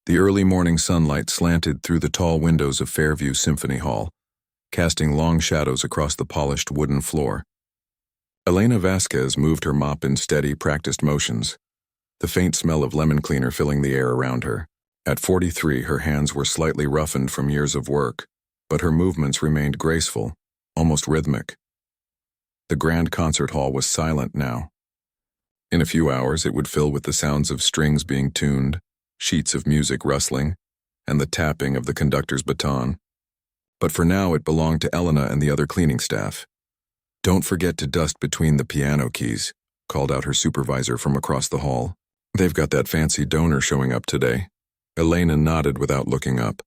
The early morning sunlight slanted through the tall windows of Fairview Symphony Hall, casting long shadows across the polished wooden floor. Elena Vasquez moved her mop in steady, practiced motions, the faint smell of lemon cleaner filling the air around her. At 43, her hands were slightly roughened from years of work, but her movements remained graceful, almost rhythmic. The grand concert hall was silent now. In a few hours, it would fill with the sounds of strings being tuned, sheets of music rustling, and the tapping of the conductor's baton. But for now, it belonged to Elena and the other cleaning staff. "Don't forget to dust between the piano keys," called out her supervisor from across the hall. "They've got that fancy donor showing up today." Elena nodded without looking up.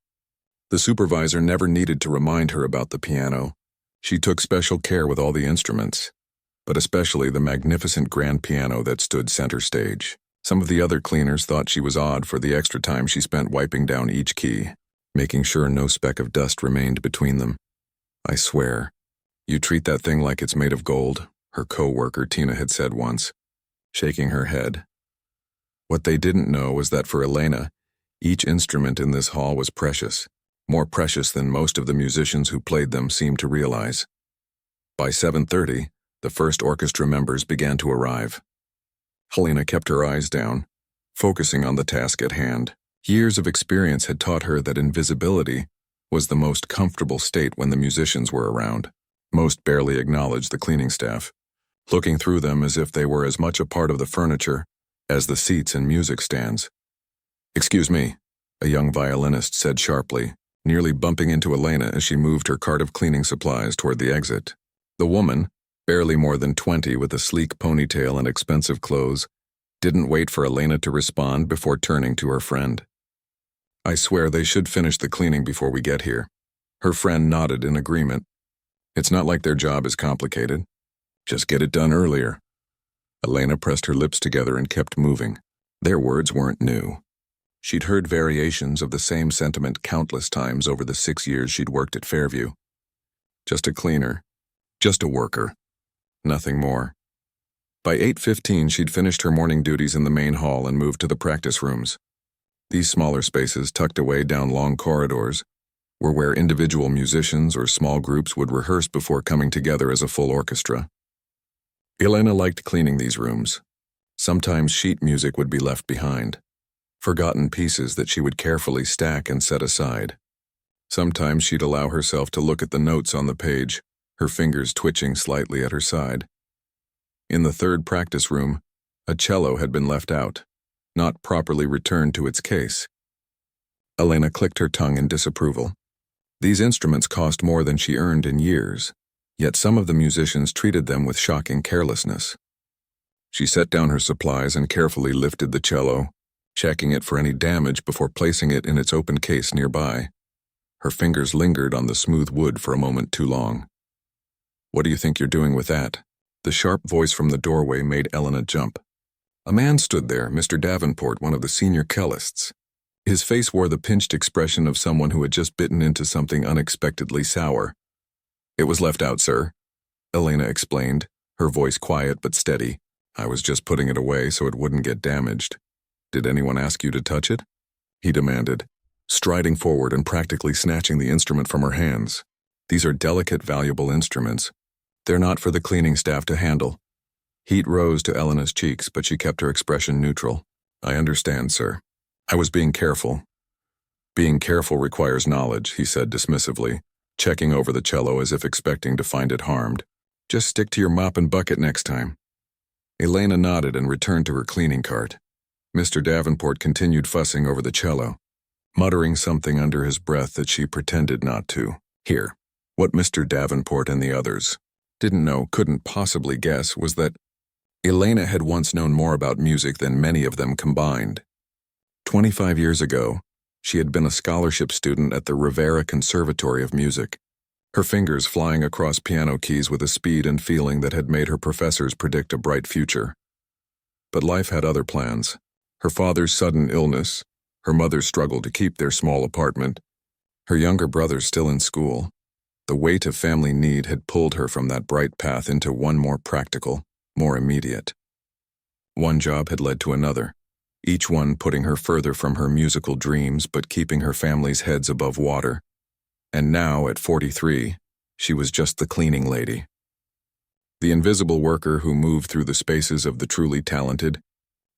The supervisor never needed to remind her about the piano. She took special care with all the instruments, but especially the magnificent grand piano that stood center stage. Some of the other cleaners thought she was odd for the extra time she spent wiping down each key, making sure no speck of dust remained between them. "I swear, you treat that thing like it's made of gold," her co-worker Tina had said once, shaking her head. What they didn't know was that for Elena, each instrument in this hall was precious, more precious than most of the musicians who played them seemed to realize. By 7:30, the first orchestra members began to arrive. Helena kept her eyes down, focusing on the task at hand. Years of experience had taught her that invisibility was the most comfortable state when the musicians were around. Most barely acknowledged the cleaning staff, looking through them as if they were as much a part of the furniture as the seats and music stands. "Excuse me," a young violinist said sharply, nearly bumping into Elena as she moved her cart of cleaning supplies toward the exit. The woman, barely more than 20 with a sleek ponytail and expensive clothes, didn't wait for Elena to respond before turning to her friend. "I swear they should finish the cleaning before we get here." Her friend nodded in agreement. "It's not like their job is complicated. Just get it done earlier." Elena pressed her lips together and kept moving. Their words weren't new. She'd heard variations of the same sentiment countless times over the 6 years she'd worked at Fairview. Just a cleaner. Just a worker. Nothing more. By 8:15, she'd finished her morning duties in the main hall and moved to the practice rooms. These smaller spaces, tucked away down long corridors, were where individual musicians or small groups would rehearse before coming together as a full orchestra. Elena liked cleaning these rooms. Sometimes sheet music would be left behind, forgotten pieces that she would carefully stack and set aside. Sometimes she'd allow herself to look at the notes on the page, her fingers twitching slightly at her side. In the third practice room, a cello had been left out, not properly returned to its case. Elena clicked her tongue in disapproval. These instruments cost more than she earned in years, yet some of the musicians treated them with shocking carelessness. She set down her supplies and carefully lifted the cello, checking it for any damage before placing it in its open case nearby. Her fingers lingered on the smooth wood for a moment too long. "What do you think you're doing with that?" The sharp voice from the doorway made Elena jump. A man stood there, Mr. Davenport, one of the senior cellists. His face wore the pinched expression of someone who had just bitten into something unexpectedly sour. "It was left out, sir," Elena explained, her voice quiet but steady. "I was just putting it away so it wouldn't get damaged." "Did anyone ask you to touch it?" he demanded, striding forward and practically snatching the instrument from her hands. "These are delicate, valuable instruments. They're not for the cleaning staff to handle." Heat rose to Elena's cheeks, but she kept her expression neutral. "I understand, sir. I was being careful." "Being careful requires knowledge," he said dismissively, checking over the cello as if expecting to find it harmed. "Just stick to your mop and bucket next time." Elena nodded and returned to her cleaning cart. Mr. Davenport continued fussing over the cello, muttering something under his breath that she pretended not to hear. What Mr. Davenport and the others didn't know, couldn't possibly guess, was that Elena had once known more about music than many of them combined. 25 years ago, she had been a scholarship student at the Rivera Conservatory of Music, her fingers flying across piano keys with a speed and feeling that had made her professors predict a bright future. But life had other plans. Her father's sudden illness, her mother's struggle to keep their small apartment, her younger brother still in school. The weight of family need had pulled her from that bright path into one more practical, more immediate. One job had led to another, each one putting her further from her musical dreams but keeping her family's heads above water. And now, at 43, she was just the cleaning lady. The invisible worker who moved through the spaces of the truly talented,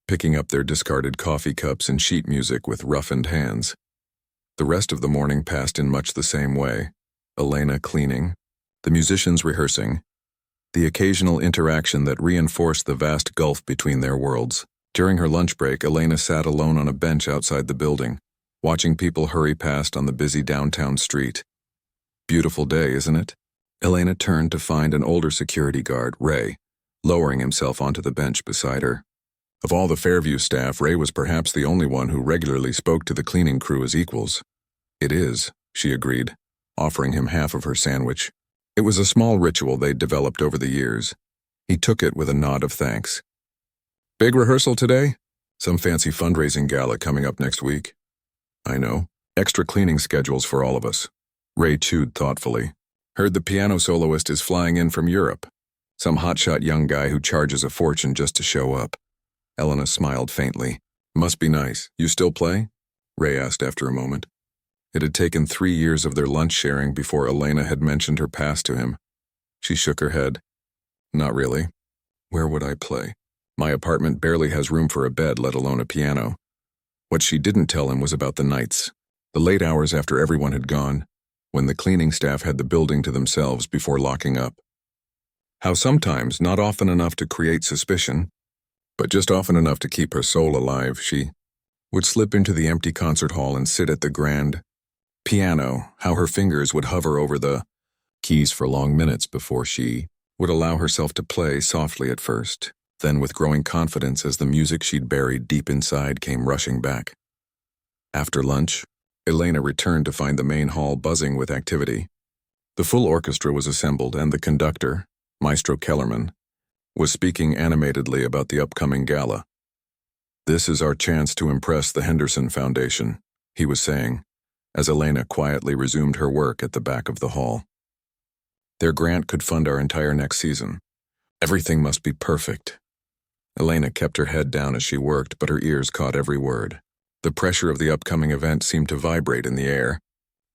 picking up their discarded coffee cups and sheet music with roughened hands. The rest of the morning passed in much the same way. Elena cleaning, the musicians rehearsing, the occasional interaction that reinforced the vast gulf between their worlds. During her lunch break, Elena sat alone on a bench outside the building, watching people hurry past on the busy downtown street. Beautiful day, isn't it? Elena turned to find an older security guard, Ray, lowering himself onto the bench beside her. Of all the Fairview staff, Ray was perhaps the only one who regularly spoke to the cleaning crew as equals. "It is," she agreed, offering him half of her sandwich. It was a small ritual they'd developed over the years. He took it with a nod of thanks. "Big rehearsal today? Some fancy fundraising gala coming up next week." "I know. Extra cleaning schedules for all of us." Ray chewed thoughtfully. "Heard the piano soloist is flying in from Europe. Some hotshot young guy who charges a fortune just to show up." Elena smiled faintly. "Must be nice. You still play?" Ray asked after a moment. It had taken 3 years of their lunch sharing before Elena had mentioned her past to him. She shook her head. "Not really. Where would I play? My apartment barely has room for a bed, let alone a piano." What she didn't tell him was about the nights, the late hours after everyone had gone, when the cleaning staff had the building to themselves before locking up. How sometimes, not often enough to create suspicion, but just often enough to keep her soul alive, she would slip into the empty concert hall and sit at the grand piano, how her fingers would hover over the keys for long minutes before she would allow herself to play softly at first, then with growing confidence as the music she'd buried deep inside came rushing back. After lunch, Elena returned to find the main hall buzzing with activity. The full orchestra was assembled and the conductor, Maestro Kellerman, was speaking animatedly about the upcoming gala. "This is our chance to impress the Henderson Foundation," he was saying, as Elena quietly resumed her work at the back of the hall. "Their grant could fund our entire next season. Everything must be perfect." Elena kept her head down as she worked, but her ears caught every word. The pressure of the upcoming event seemed to vibrate in the air,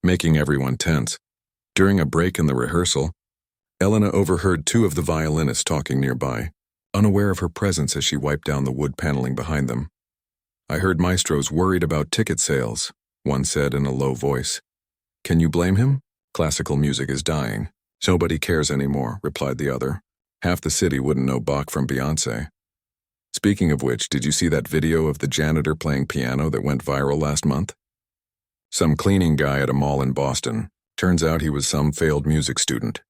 making everyone tense. During a break in the rehearsal, Elena overheard 2 of the violinists talking nearby, unaware of her presence as she wiped down the wood paneling behind them. "I heard Maestro's worried about ticket sales," one said in a low voice. "Can you blame him? Classical music is dying. Nobody cares anymore," replied the other. "Half the city wouldn't know Bach from Beyoncé." "Speaking of which, did you see that video of the janitor playing piano that went viral last month?" "Some cleaning guy at a mall in Boston. Turns out he was some failed music student."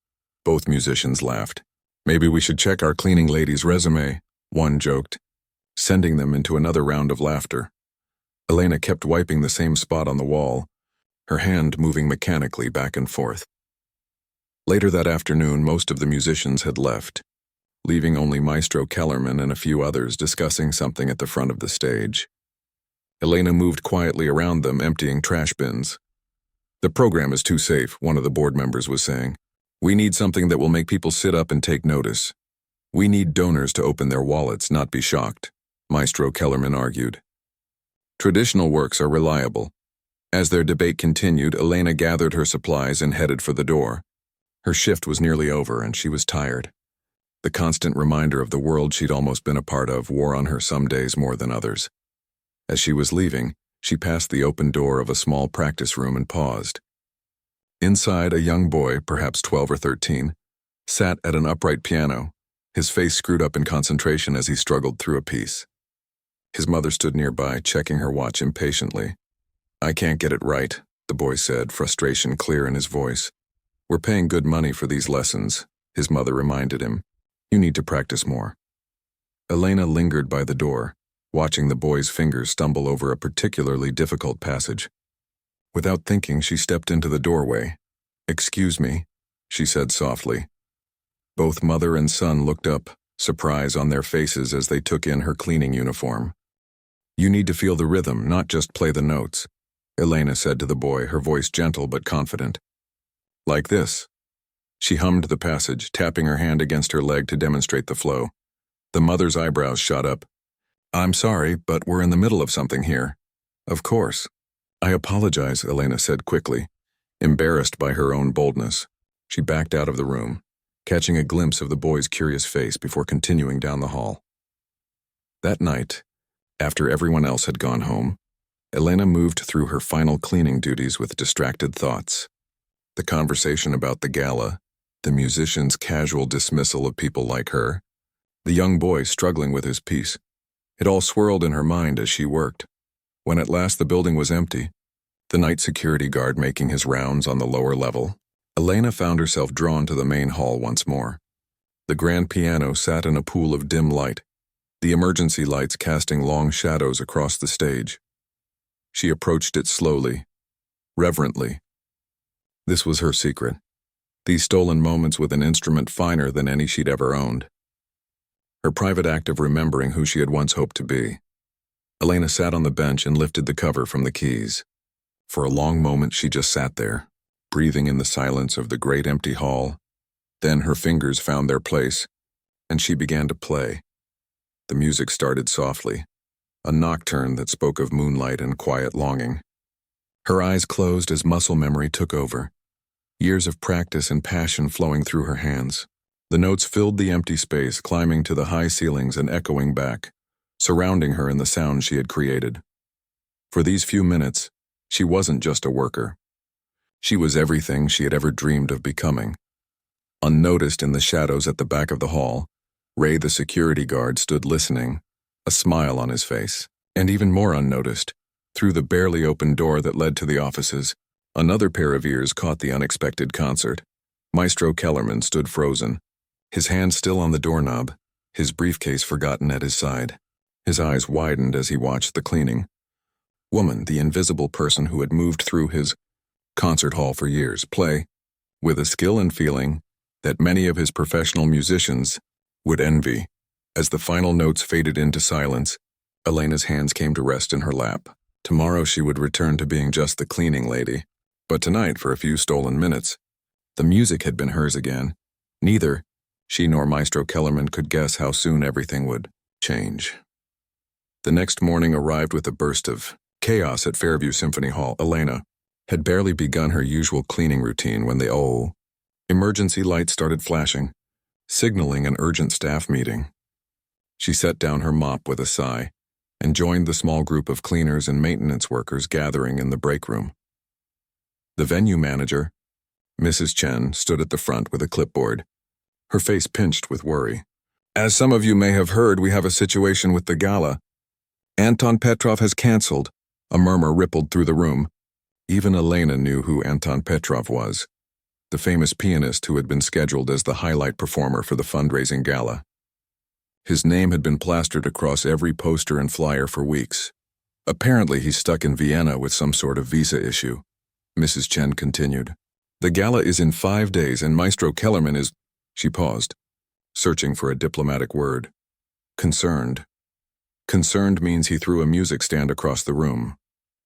Both musicians laughed. "Maybe we should check our cleaning lady's resume," one joked, sending them into another round of laughter. Elena kept wiping the same spot on the wall, her hand moving mechanically back and forth. Later that afternoon, most of the musicians had left, leaving only Maestro Kellerman and a few others discussing something at the front of the stage. Elena moved quietly around them, emptying trash bins. "The program is too safe," one of the board members was saying. "We need something that will make people sit up and take notice. We need donors to open their wallets, not be shocked," Maestro Kellerman argued. "Traditional works are reliable." As their debate continued, Elena gathered her supplies and headed for the door. Her shift was nearly over and she was tired. The constant reminder of the world she'd almost been a part of wore on her some days more than others. As she was leaving, she passed the open door of a small practice room and paused. Inside, a young boy, perhaps 12 or 13, sat at an upright piano, his face screwed up in concentration as he struggled through a piece. His mother stood nearby, checking her watch impatiently. "I can't get it right," the boy said, frustration clear in his voice. "We're paying good money for these lessons," his mother reminded him. "You need to practice more." Elena lingered by the door, watching the boy's fingers stumble over a particularly difficult passage. Without thinking, she stepped into the doorway. "Excuse me," she said softly. Both mother and son looked up, surprise on their faces as they took in her cleaning uniform. "You need to feel the rhythm, not just play the notes," Elena said to the boy, her voice gentle but confident. "Like this." She hummed the passage, tapping her hand against her leg to demonstrate the flow. The mother's eyebrows shot up. I'm sorry, but we're in the middle of something here. Of course. I apologize, Elena said quickly, embarrassed by her own boldness. She backed out of the room, catching a glimpse of the boy's curious face before continuing down the hall. That night, after everyone else had gone home, Elena moved through her final cleaning duties with distracted thoughts. The conversation about the gala, the musician's casual dismissal of people like her, the young boy struggling with his piece. It all swirled in her mind as she worked. When at last the building was empty, the night security guard making his rounds on the lower level, Elena found herself drawn to the main hall once more. The grand piano sat in a pool of dim light, the emergency lights casting long shadows across the stage. She approached it slowly, reverently. This was her secret. These stolen moments with an instrument finer than any she'd ever owned. Her private act of remembering who she had once hoped to be. Elena sat on the bench and lifted the cover from the keys. For a long moment she just sat there, breathing in the silence of the great empty hall. Then her fingers found their place, and she began to play. The music started softly, a nocturne that spoke of moonlight and quiet longing. Her eyes closed as muscle memory took over, years of practice and passion flowing through her hands. The notes filled the empty space, climbing to the high ceilings and echoing back, surrounding her in the sound she had created. For these few minutes, she wasn't just a worker. She was everything she had ever dreamed of becoming. Unnoticed in the shadows at the back of the hall, Ray the security guard stood listening, a smile on his face. And even more unnoticed, through the barely open door that led to the offices, another pair of ears caught the unexpected concert. Maestro Kellerman stood frozen, his hand still on the doorknob, his briefcase forgotten at his side. His eyes widened as he watched the cleaning. Woman, the invisible person who had moved through his concert hall for years, play, with a skill and feeling that many of his professional musicians would envy. As the final notes faded into silence, Elena's hands came to rest in her lap. Tomorrow she would return to being just the cleaning lady. But tonight, for a few stolen minutes, the music had been hers again. Neither she nor Maestro Kellerman could guess how soon everything would change. The next morning arrived with a burst of chaos at Fairview Symphony Hall. Elena had barely begun her usual cleaning routine when the emergency light started flashing, signaling an urgent staff meeting. She set down her mop with a sigh and joined the small group of cleaners and maintenance workers gathering in the break room. The venue manager, Mrs. Chen, stood at the front with a clipboard, her face pinched with worry. As some of you may have heard, we have a situation with the gala. Anton Petrov has canceled. A murmur rippled through the room. Even Elena knew who Anton Petrov was, the famous pianist who had been scheduled as the highlight performer for the fundraising gala. His name had been plastered across every poster and flyer for weeks. Apparently he's stuck in Vienna with some sort of visa issue. Mrs. Chen continued. The gala is in 5 days and Maestro Kellerman is... She paused, searching for a diplomatic word. Concerned. Concerned means he threw a music stand across the room,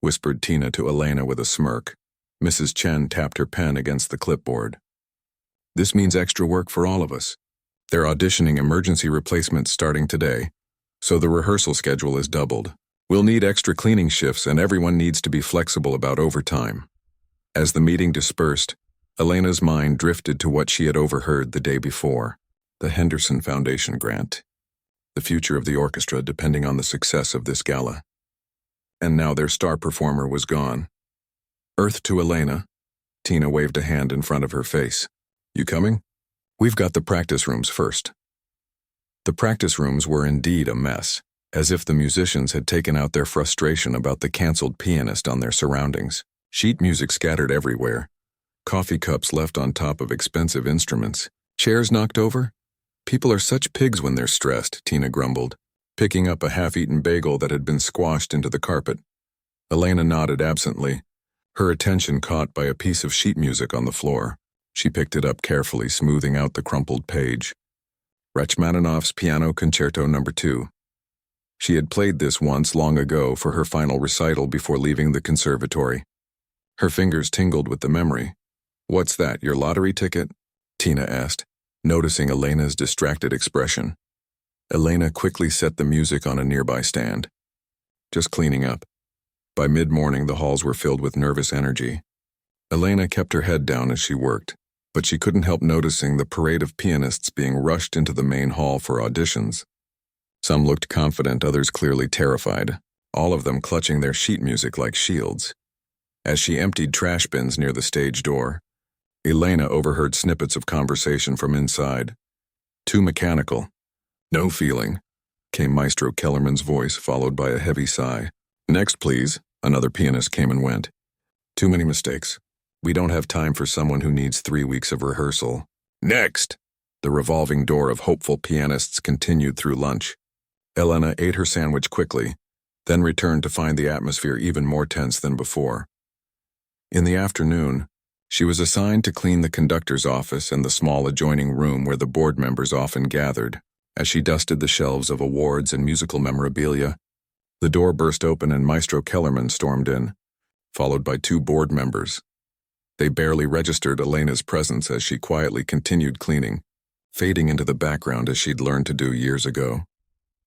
whispered Tina to Elena with a smirk. Mrs. Chen tapped her pen against the clipboard. This means extra work for all of us. They're auditioning emergency replacements starting today, so the rehearsal schedule is doubled. We'll need extra cleaning shifts and everyone needs to be flexible about overtime. As the meeting dispersed, Elena's mind drifted to what she had overheard the day before, the Henderson Foundation grant. The future of the orchestra depending on the success of this gala. And now their star performer was gone. Earth to Elena. Tina waved a hand in front of her face. You coming? We've got the practice rooms first. The practice rooms were indeed a mess, as if the musicians had taken out their frustration about the canceled pianist on their surroundings. Sheet music scattered everywhere. Coffee cups left on top of expensive instruments. Chairs knocked over? People are such pigs when they're stressed, Tina grumbled, picking up a half-eaten bagel that had been squashed into the carpet. Elena nodded absently, her attention caught by a piece of sheet music on the floor. She picked it up carefully, smoothing out the crumpled page. Rachmaninoff's Piano Concerto No. 2. She had played this once long ago for her final recital before leaving the conservatory. Her fingers tingled with the memory. What's that, your lottery ticket? Tina asked, noticing Elena's distracted expression. Elena quickly set the music on a nearby stand. Just cleaning up. By mid-morning, the halls were filled with nervous energy. Elena kept her head down as she worked, but she couldn't help noticing the parade of pianists being rushed into the main hall for auditions. Some looked confident, others clearly terrified, all of them clutching their sheet music like shields. As she emptied trash bins near the stage door, Elena overheard snippets of conversation from inside. Too mechanical. No feeling, came Maestro Kellerman's voice, followed by a heavy sigh. Next, please. Another pianist came and went. Too many mistakes. We don't have time for someone who needs 3 weeks of rehearsal. Next! The revolving door of hopeful pianists continued through lunch. Elena ate her sandwich quickly, then returned to find the atmosphere even more tense than before. In the afternoon, she was assigned to clean the conductor's office and the small adjoining room where the board members often gathered. As she dusted the shelves of awards and musical memorabilia, the door burst open and Maestro Kellerman stormed in, followed by 2 board members. They barely registered Elena's presence as she quietly continued cleaning, fading into the background as she'd learned to do years ago.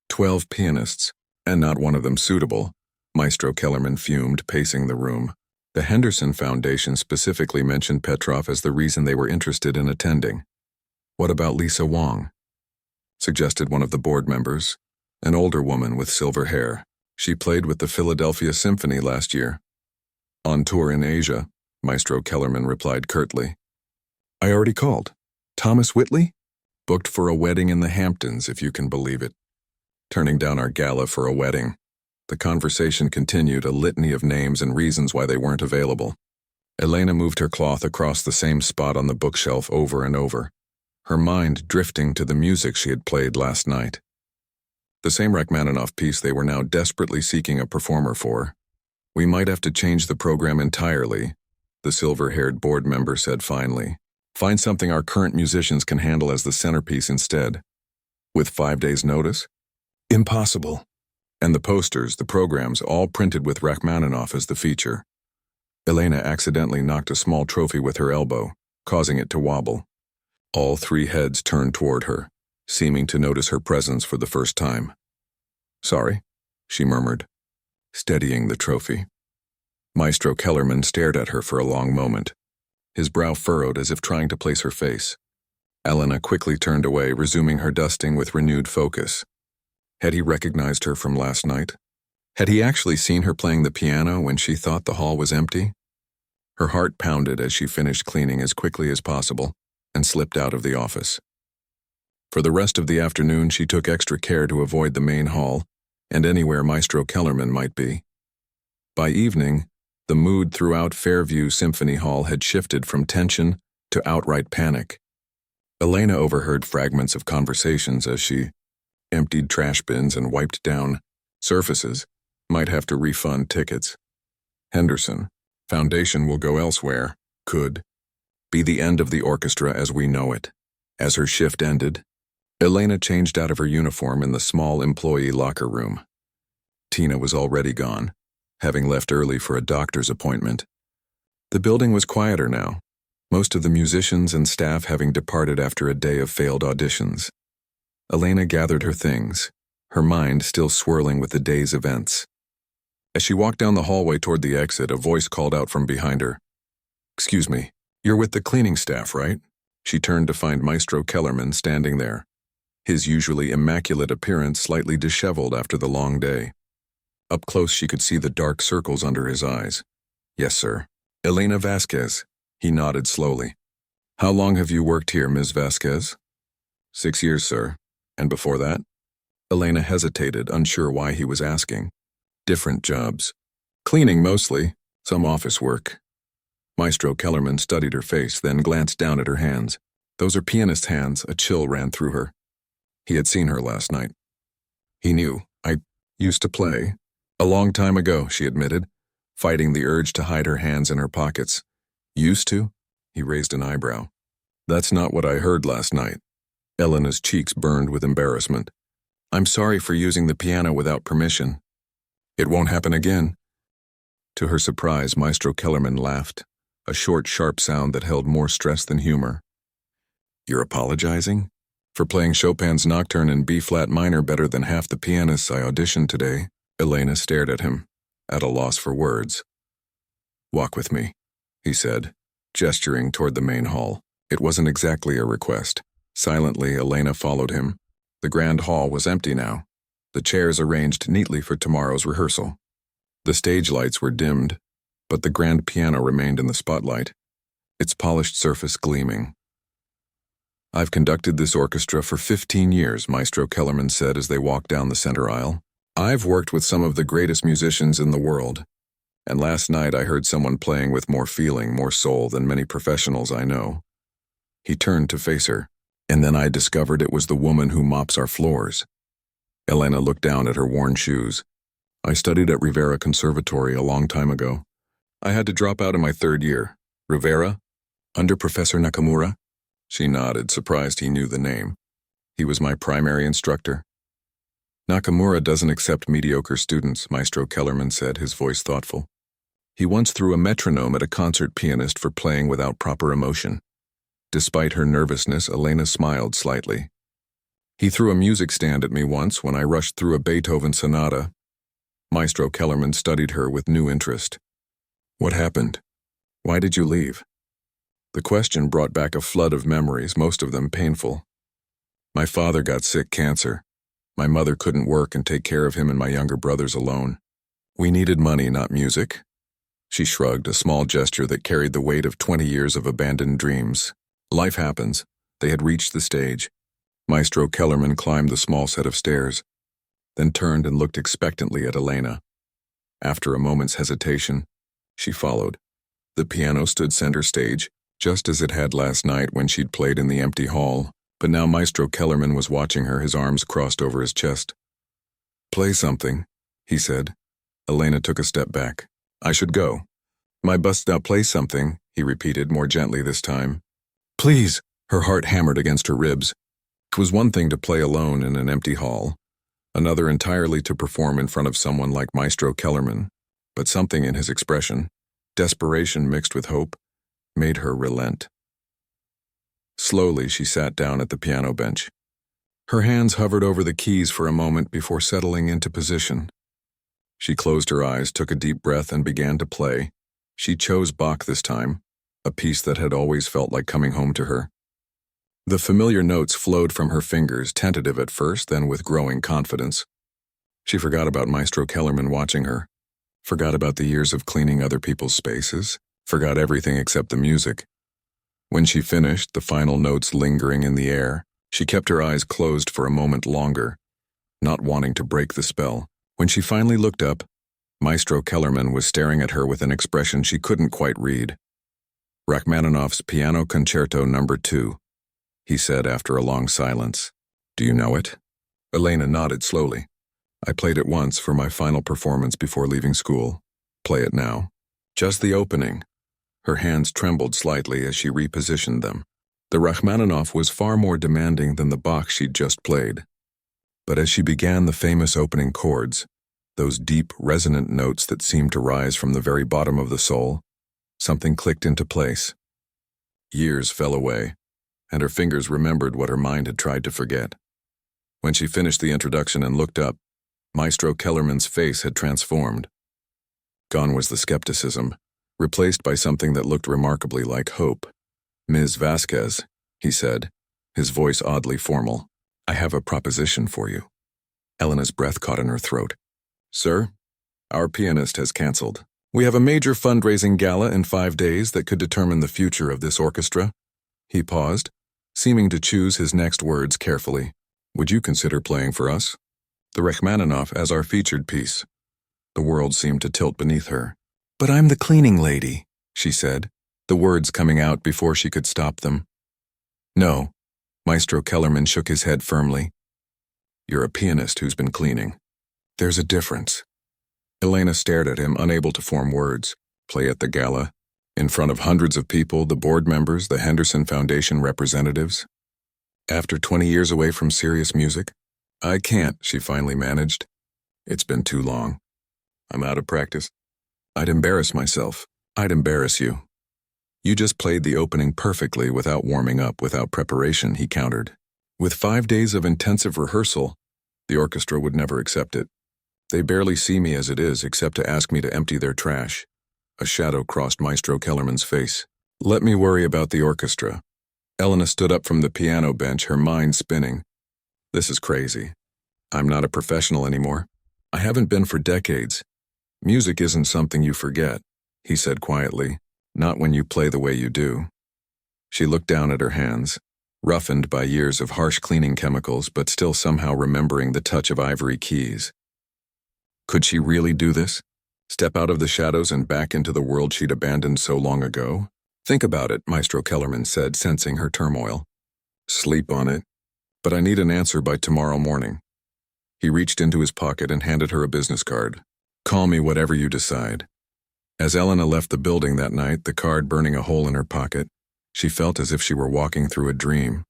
12 pianists, and not one of them suitable, Maestro Kellerman fumed, pacing the room. The Henderson Foundation specifically mentioned Petrov as the reason they were interested in attending. What about Lisa Wong? Suggested one of the board members, an older woman with silver hair. She played with the Philadelphia Symphony last year. On tour in Asia, Maestro Kellerman replied curtly. I already called. Thomas Whitley? Booked for a wedding in the Hamptons, if you can believe it. Turning down our gala for a wedding. The conversation continued, a litany of names and reasons why they weren't available. Elena moved her cloth across the same spot on the bookshelf over and over, her mind drifting to the music she had played last night. The same Rachmaninoff piece they were now desperately seeking a performer for. We might have to change the program entirely, the silver-haired board member said finally. Find something our current musicians can handle as the centerpiece instead. With 5 days' notice? Impossible. And the posters, the programs, all printed with Rachmaninoff as the feature. Elena accidentally knocked a small trophy with her elbow, causing it to wobble. All 3 heads turned toward her, seeming to notice her presence for the first time. Sorry, she murmured, steadying the trophy. Maestro Kellerman stared at her for a long moment, his brow furrowed as if trying to place her face. Elena quickly turned away, resuming her dusting with renewed focus. Had he recognized her from last night? Had he actually seen her playing the piano when she thought the hall was empty? Her heart pounded as she finished cleaning as quickly as possible and slipped out of the office. For the rest of the afternoon, she took extra care to avoid the main hall and anywhere Maestro Kellerman might be. By evening, the mood throughout Fairview Symphony Hall had shifted from tension to outright panic. Elena overheard fragments of conversations as she emptied trash bins and wiped down surfaces, might have to refund tickets. Henderson, Foundation will go elsewhere, could be the end of the orchestra as we know it. As her shift ended, Elena changed out of her uniform in the small employee locker room. Tina was already gone, having left early for a doctor's appointment. The building was quieter now, most of the musicians and staff having departed after a day of failed auditions. Elena gathered her things, her mind still swirling with the day's events. As she walked down the hallway toward the exit, a voice called out from behind her. Excuse me, you're with the cleaning staff, right? She turned to find Maestro Kellerman standing there, his usually immaculate appearance slightly disheveled after the long day. Up close she could see the dark circles under his eyes. Yes, sir. Elena Vasquez. He nodded slowly. How long have you worked here, Ms. Vasquez? 6 years, sir. And before that? Elena hesitated, unsure why he was asking. Different jobs. Cleaning mostly, some office work. Maestro Kellerman studied her face, then glanced down at her hands. Those are pianist hands. A chill ran through her. He had seen her last night. He knew. I used to play. A long time ago, she admitted, fighting the urge to hide her hands in her pockets. Used to? He raised an eyebrow. That's not what I heard last night. Elena's cheeks burned with embarrassment. I'm sorry for using the piano without permission. It won't happen again. To her surprise, Maestro Kellerman laughed, a short, sharp sound that held more stress than humor. You're apologizing? For playing Chopin's Nocturne in B-flat minor better than half the pianists I auditioned today. Elena stared at him, at a loss for words. Walk with me, he said, gesturing toward the main hall. It wasn't exactly a request. Silently, Elena followed him. The grand hall was empty now, the chairs arranged neatly for tomorrow's rehearsal. The stage lights were dimmed, but the grand piano remained in the spotlight, its polished surface gleaming. I've conducted this orchestra for 15 years, Maestro Kellerman said as they walked down the center aisle. I've worked with some of the greatest musicians in the world, and last night I heard someone playing with more feeling, more soul than many professionals I know. He turned to face her, and then I discovered it was the woman who mops our floors. Elena looked down at her worn shoes. I studied at Rivera Conservatory a long time ago. I had to drop out in my 3rd year. Rivera? Under Professor Nakamura? She nodded, surprised he knew the name. He was my primary instructor. Nakamura doesn't accept mediocre students, Maestro Kellerman said, his voice thoughtful. He once threw a metronome at a concert pianist for playing without proper emotion. Despite her nervousness, Elena smiled slightly. He threw a music stand at me once when I rushed through a Beethoven sonata. Maestro Kellerman studied her with new interest. What happened? Why did you leave? The question brought back a flood of memories, most of them painful. My father got sick, cancer. My mother couldn't work and take care of him and my younger brothers alone. We needed money, not music. She shrugged, a small gesture that carried the weight of 20 years of abandoned dreams. Life happens. They had reached the stage. Maestro Kellerman climbed the small set of stairs, then turned and looked expectantly at Elena. After a moment's hesitation, she followed. The piano stood center stage, just as it had last night when she'd played in the empty hall, but now Maestro Kellerman was watching her, his arms crossed over his chest. Play something, he said. Elena took a step back. I should go. My bust now play something, he repeated, more gently this time. Please, her heart hammered against her ribs. It was one thing to play alone in an empty hall, another entirely to perform in front of someone like Maestro Kellerman, but something in his expression, desperation mixed with hope, made her relent. Slowly, she sat down at the piano bench. Her hands hovered over the keys for a moment before settling into position. She closed her eyes, took a deep breath, and began to play. She chose Bach this time, a piece that had always felt like coming home to her. The familiar notes flowed from her fingers, tentative at first, then with growing confidence. She forgot about Maestro Kellerman watching her, forgot about the years of cleaning other people's spaces, forgot everything except the music. When she finished, the final notes lingering in the air, she kept her eyes closed for a moment longer, not wanting to break the spell. When she finally looked up, Maestro Kellerman was staring at her with an expression she couldn't quite read. Rachmaninoff's Piano Concerto No. 2, he said after a long silence. Do you know it? Elena nodded slowly. I played it once for my final performance before leaving school. Play it now. Just the opening. Her hands trembled slightly as she repositioned them. The Rachmaninoff was far more demanding than the Bach she'd just played. But as she began the famous opening chords, those deep, resonant notes that seemed to rise from the very bottom of the soul, something clicked into place. Years fell away, and her fingers remembered what her mind had tried to forget. When she finished the introduction and looked up, Maestro Kellerman's face had transformed. Gone was the skepticism, replaced by something that looked remarkably like hope. Ms. Vasquez, he said, his voice oddly formal. I have a proposition for you. Elena's breath caught in her throat. Sir, our pianist has canceled. We have a major fundraising gala in 5 days that could determine the future of this orchestra. He paused, seeming to choose his next words carefully. Would you consider playing for us? The Rachmaninoff as our featured piece. The world seemed to tilt beneath her. But I'm the cleaning lady, she said, the words coming out before she could stop them. No, Maestro Kellerman shook his head firmly. You're a pianist who's been cleaning. There's a difference. Elena stared at him, unable to form words. Play at the gala, in front of hundreds of people, the board members, the Henderson Foundation representatives. After 20 years away from serious music? I can't, she finally managed. It's been too long. I'm out of practice. I'd embarrass myself. I'd embarrass you. You just played the opening perfectly without warming up, without preparation, he countered. With 5 days of intensive rehearsal, the orchestra would never accept it. They barely see me as it is except to ask me to empty their trash. A shadow crossed Maestro Kellerman's face. Let me worry about the orchestra. Elena stood up from the piano bench, her mind spinning. This is crazy. I'm not a professional anymore. I haven't been for decades. Music isn't something you forget, he said quietly, not when you play the way you do. She looked down at her hands, roughened by years of harsh cleaning chemicals, but still somehow remembering the touch of ivory keys. Could she really do this? Step out of the shadows and back into the world she'd abandoned so long ago? Think about it, Maestro Kellerman said, sensing her turmoil. Sleep on it. But I need an answer by tomorrow morning. He reached into his pocket and handed her a business card. Call me whatever you decide. As Elena left the building that night, the card burning a hole in her pocket, she felt as if she were walking through a dream.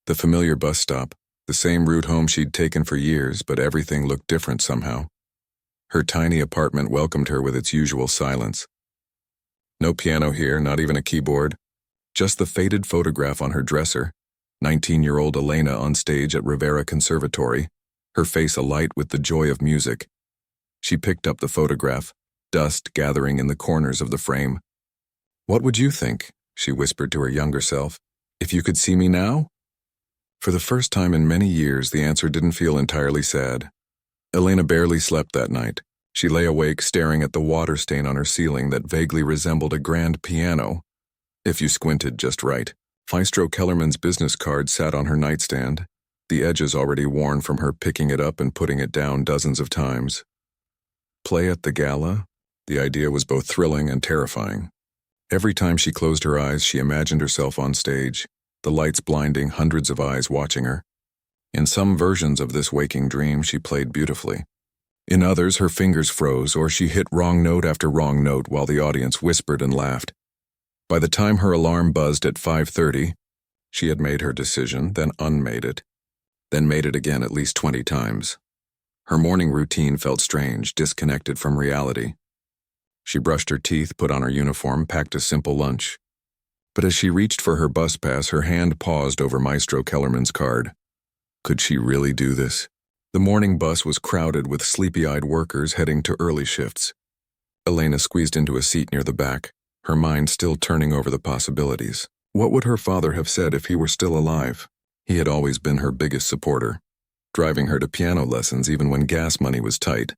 The familiar bus stop, the same route home she'd taken for years, but everything looked different somehow. Her tiny apartment welcomed her with its usual silence. No piano here, not even a keyboard. Just the faded photograph on her dresser, 19-year-old Elena on stage at Rivera Conservatory, her face alight with the joy of music. She picked up the photograph, dust gathering in the corners of the frame. What would you think, she whispered to her younger self, if you could see me now? For the first time in many years, the answer didn't feel entirely sad. Elena barely slept that night. She lay awake staring at the water stain on her ceiling that vaguely resembled a grand piano, if you squinted just right. Maestro Kellerman's business card sat on her nightstand, the edges already worn from her picking it up and putting it down dozens of times. Play at the gala? The idea was both thrilling and terrifying. Every time she closed her eyes, she imagined herself on stage, the lights blinding, hundreds of eyes watching her. In some versions of this waking dream, she played beautifully. In others, her fingers froze, or she hit wrong note after wrong note while the audience whispered and laughed. By the time her alarm buzzed at 5:30, she had made her decision, then unmade it, then made it again at least 20 times. Her morning routine felt strange, disconnected from reality. She brushed her teeth, put on her uniform, packed a simple lunch. But as she reached for her bus pass, her hand paused over Maestro Kellerman's card. Could she really do this? The morning bus was crowded with sleepy-eyed workers heading to early shifts. Elena squeezed into a seat near the back, her mind still turning over the possibilities. What would her father have said if he were still alive? He had always been her biggest supporter, driving her to piano lessons even when gas money was tight,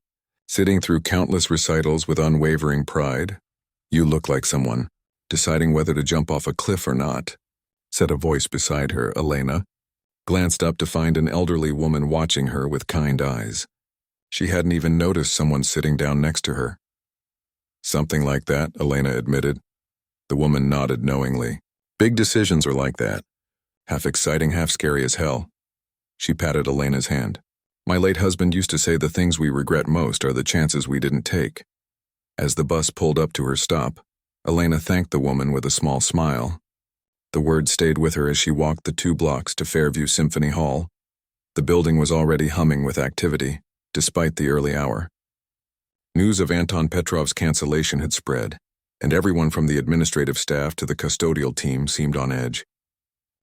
sitting through countless recitals with unwavering pride. You look like someone, deciding whether to jump off a cliff or not, said a voice beside her. Elena glanced up to find an elderly woman watching her with kind eyes. She hadn't even noticed someone sitting down next to her. Something like that, Elena admitted. The woman nodded knowingly. Big decisions are like that. Half exciting, half scary as hell. She patted Elena's hand. My late husband used to say the things we regret most are the chances we didn't take. As the bus pulled up to her stop, Elena thanked the woman with a small smile. The word stayed with her as she walked the 2 blocks to Fairview Symphony Hall. The building was already humming with activity, despite the early hour. News of Anton Petrov's cancellation had spread, and everyone from the administrative staff to the custodial team seemed on edge.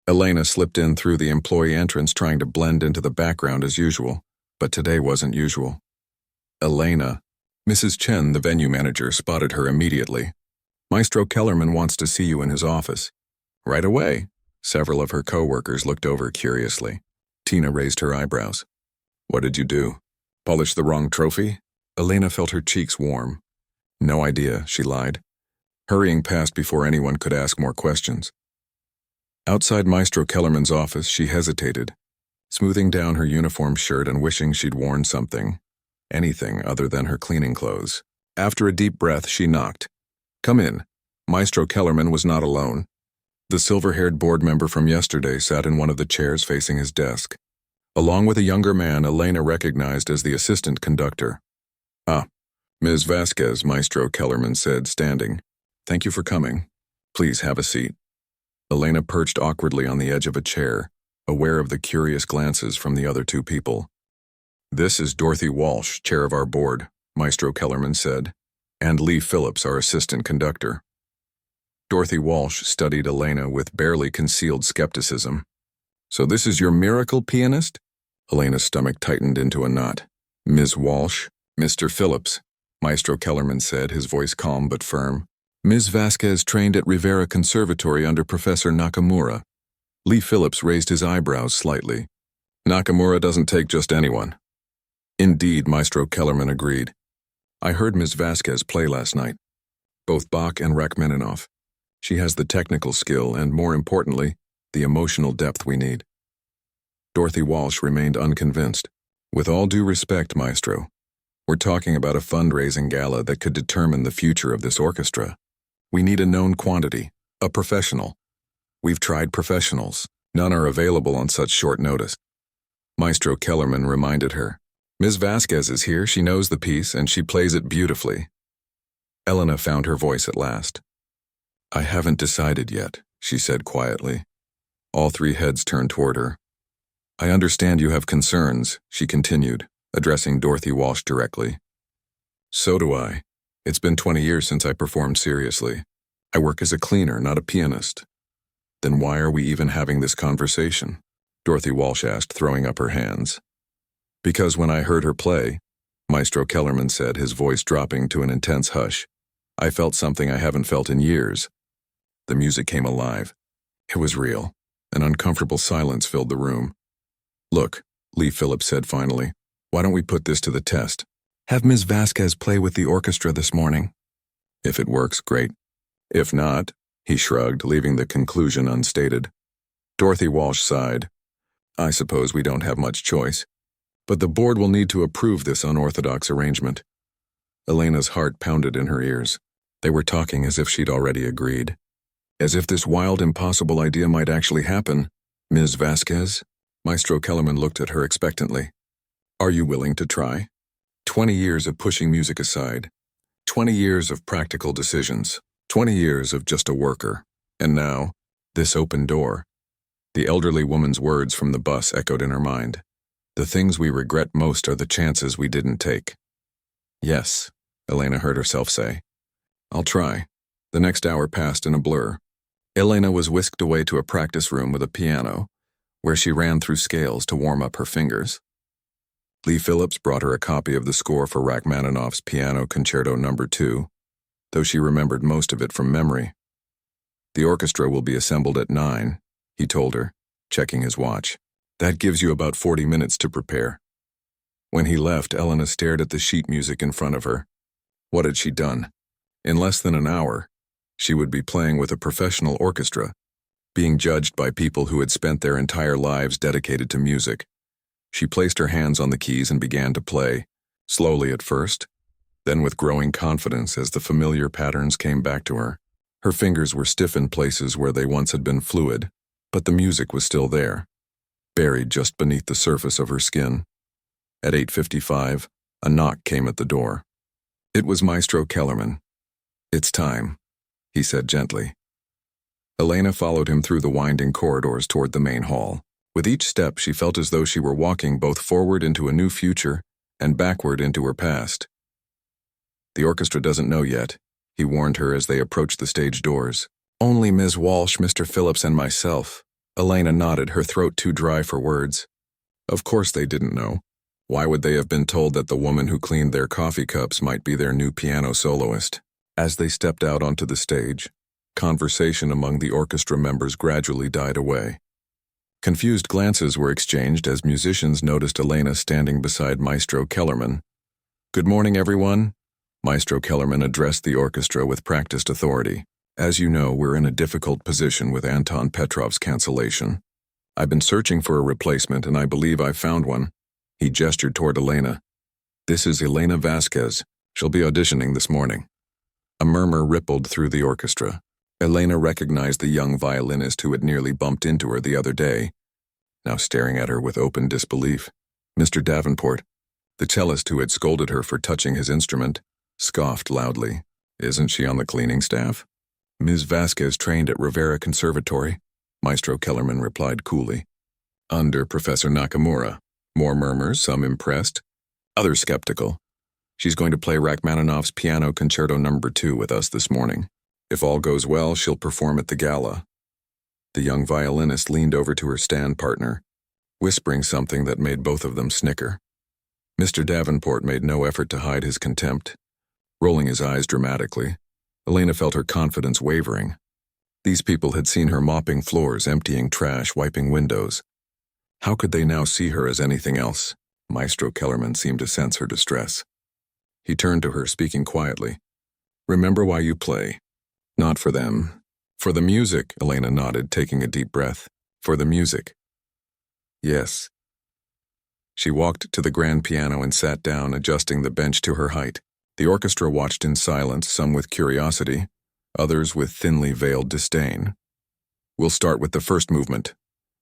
Elena slipped in through the employee entrance trying to blend into the background as usual, but today wasn't usual. Elena, Mrs. Chen, the venue manager, spotted her immediately. Maestro Kellerman wants to see you in his office. Right away. Several of her co-workers looked over curiously. Tina raised her eyebrows. What did you do? Polish the wrong trophy? Elena felt her cheeks warm. No idea, she lied, hurrying past before anyone could ask more questions. Outside Maestro Kellerman's office, she hesitated, smoothing down her uniform shirt and wishing she'd worn something, anything other than her cleaning clothes. After a deep breath, she knocked. Come in. Maestro Kellerman was not alone. The silver-haired board member from yesterday sat in one of the chairs facing his desk, along with a younger man Elena recognized as the assistant conductor. Ah, Ms. Vasquez, Maestro Kellerman said, standing. Thank you for coming. Please have a seat. Elena perched awkwardly on the edge of a chair, aware of the curious glances from the other 2 people. This is Dorothy Walsh, chair of our board, Maestro Kellerman said, and Lee Phillips, our assistant conductor. Dorothy Walsh studied Elena with barely concealed skepticism. So this is your miracle pianist? Elena's stomach tightened into a knot. Ms. Walsh? Mr. Phillips, Maestro Kellerman said, his voice calm but firm. Ms. Vasquez trained at Rivera Conservatory under Professor Nakamura. Lee Phillips raised his eyebrows slightly. Nakamura doesn't take just anyone. Indeed, Maestro Kellerman agreed. I heard Ms. Vasquez play last night. Both Bach and Rachmaninoff. She has the technical skill and, more importantly, the emotional depth we need. Dorothy Walsh remained unconvinced. With all due respect, Maestro, we're talking about a fundraising gala that could determine the future of this orchestra. We need a known quantity, a professional. We've tried professionals. None are available on such short notice. Maestro Kellerman reminded her. Ms. Vasquez is here, she knows the piece, and she plays it beautifully. Elena found her voice at last. I haven't decided yet, she said quietly. All three heads turned toward her. I understand you have concerns, she continued, addressing Dorothy Walsh directly. So do I. It's been 20 years since I performed seriously. I work as a cleaner, not a pianist. Then why are we even having this conversation? Dorothy Walsh asked, throwing up her hands. Because when I heard her play, Maestro Kellerman said, his voice dropping to an intense hush, I felt something I haven't felt in years. The music came alive. It was real. An uncomfortable silence filled the room. Look, Lee Phillips said finally, why don't we put this to the test? Have Ms. Vasquez play with the orchestra this morning. If it works, great. If not, he shrugged, leaving the conclusion unstated. Dorothy Walsh sighed. I suppose we don't have much choice. But the board will need to approve this unorthodox arrangement. Elena's heart pounded in her ears. They were talking as if she'd already agreed. As if this wild, impossible idea might actually happen. Ms. Vasquez? Maestro Kellerman looked at her expectantly. Are you willing to try? 20 years of pushing music aside. 20 years of practical decisions. 20 years of just a worker. And now, this open door. The elderly woman's words from the bus echoed in her mind. The things we regret most are the chances we didn't take. Yes, Elena heard herself say. I'll try. The next hour passed in a blur. Elena was whisked away to a practice room with a piano, where she ran through scales to warm up her fingers. Lee Phillips brought her a copy of the score for Rachmaninoff's Piano Concerto No. 2, though she remembered most of it from memory. The orchestra will be assembled at 9, he told her, checking his watch. That gives you about 40 minutes to prepare. When he left, Elena stared at the sheet music in front of her. What had she done? In less than an hour, she would be playing with a professional orchestra, being judged by people who had spent their entire lives dedicated to music. She placed her hands on the keys and began to play, slowly at first, then with growing confidence as the familiar patterns came back to her. Her fingers were stiff in places where they once had been fluid, but the music was still there, buried just beneath the surface of her skin. At 8:55, a knock came at the door. It was Maestro Kellerman. It's time, he said gently. Elena followed him through the winding corridors toward the main hall. With each step, she felt as though she were walking both forward into a new future and backward into her past. The orchestra doesn't know yet, he warned her as they approached the stage doors. Only Ms. Walsh, Mr. Phillips, and myself. Elena nodded, her throat too dry for words. Of course they didn't know. Why would they have been told that the woman who cleaned their coffee cups might be their new piano soloist? As they stepped out onto the stage, conversation among the orchestra members gradually died away. Confused glances were exchanged as musicians noticed Elena standing beside Maestro Kellerman. Good morning, everyone. Maestro Kellerman addressed the orchestra with practiced authority. As you know, we're in a difficult position with Anton Petrov's cancellation. I've been searching for a replacement, and I believe I've found one. He gestured toward Elena. This is Elena Vasquez. She'll be auditioning this morning. A murmur rippled through the orchestra. Elena recognized the young violinist who had nearly bumped into her the other day, now staring at her with open disbelief. Mr. Davenport, the cellist who had scolded her for touching his instrument, scoffed loudly. Isn't she on the cleaning staff? Ms. Vasquez trained at Rivera Conservatory, Maestro Kellerman replied coolly. Under Professor Nakamura. More murmurs, some impressed, others skeptical. She's going to play Rachmaninoff's Piano Concerto No. 2 with us this morning. If all goes well, she'll perform at the gala. The young violinist leaned over to her stand partner, whispering something that made both of them snicker. Mr. Davenport made no effort to hide his contempt. Rolling his eyes dramatically, Elena felt her confidence wavering. These people had seen her mopping floors, emptying trash, wiping windows. How could they now see her as anything else? Maestro Kellerman seemed to sense her distress. He turned to her, speaking quietly. "Remember why you play. Not for them. For the music," Elena nodded, taking a deep breath. "For the music." "Yes." She walked to the grand piano and sat down, adjusting the bench to her height. The orchestra watched in silence, some with curiosity, others with thinly veiled disdain. "We'll start with the first movement,"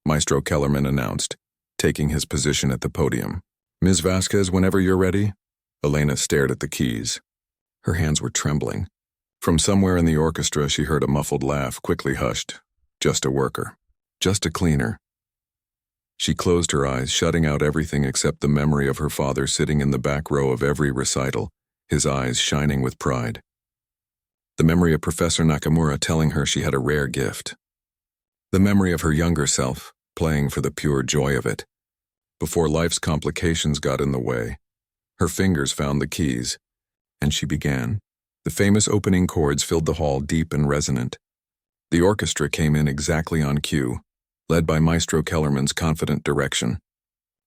Maestro Kellerman announced, taking his position at the podium. "Ms. Vasquez, whenever you're ready." Elena stared at the keys. Her hands were trembling. From somewhere in the orchestra, she heard a muffled laugh, quickly hushed. Just a worker. Just a cleaner. She closed her eyes, shutting out everything except the memory of her father sitting in the back row of every recital, his eyes shining with pride. The memory of Professor Nakamura telling her she had a rare gift. The memory of her younger self, playing for the pure joy of it. Before life's complications got in the way, her fingers found the keys, and she began. The famous opening chords filled the hall, deep and resonant. The orchestra came in exactly on cue, led by Maestro Kellerman's confident direction.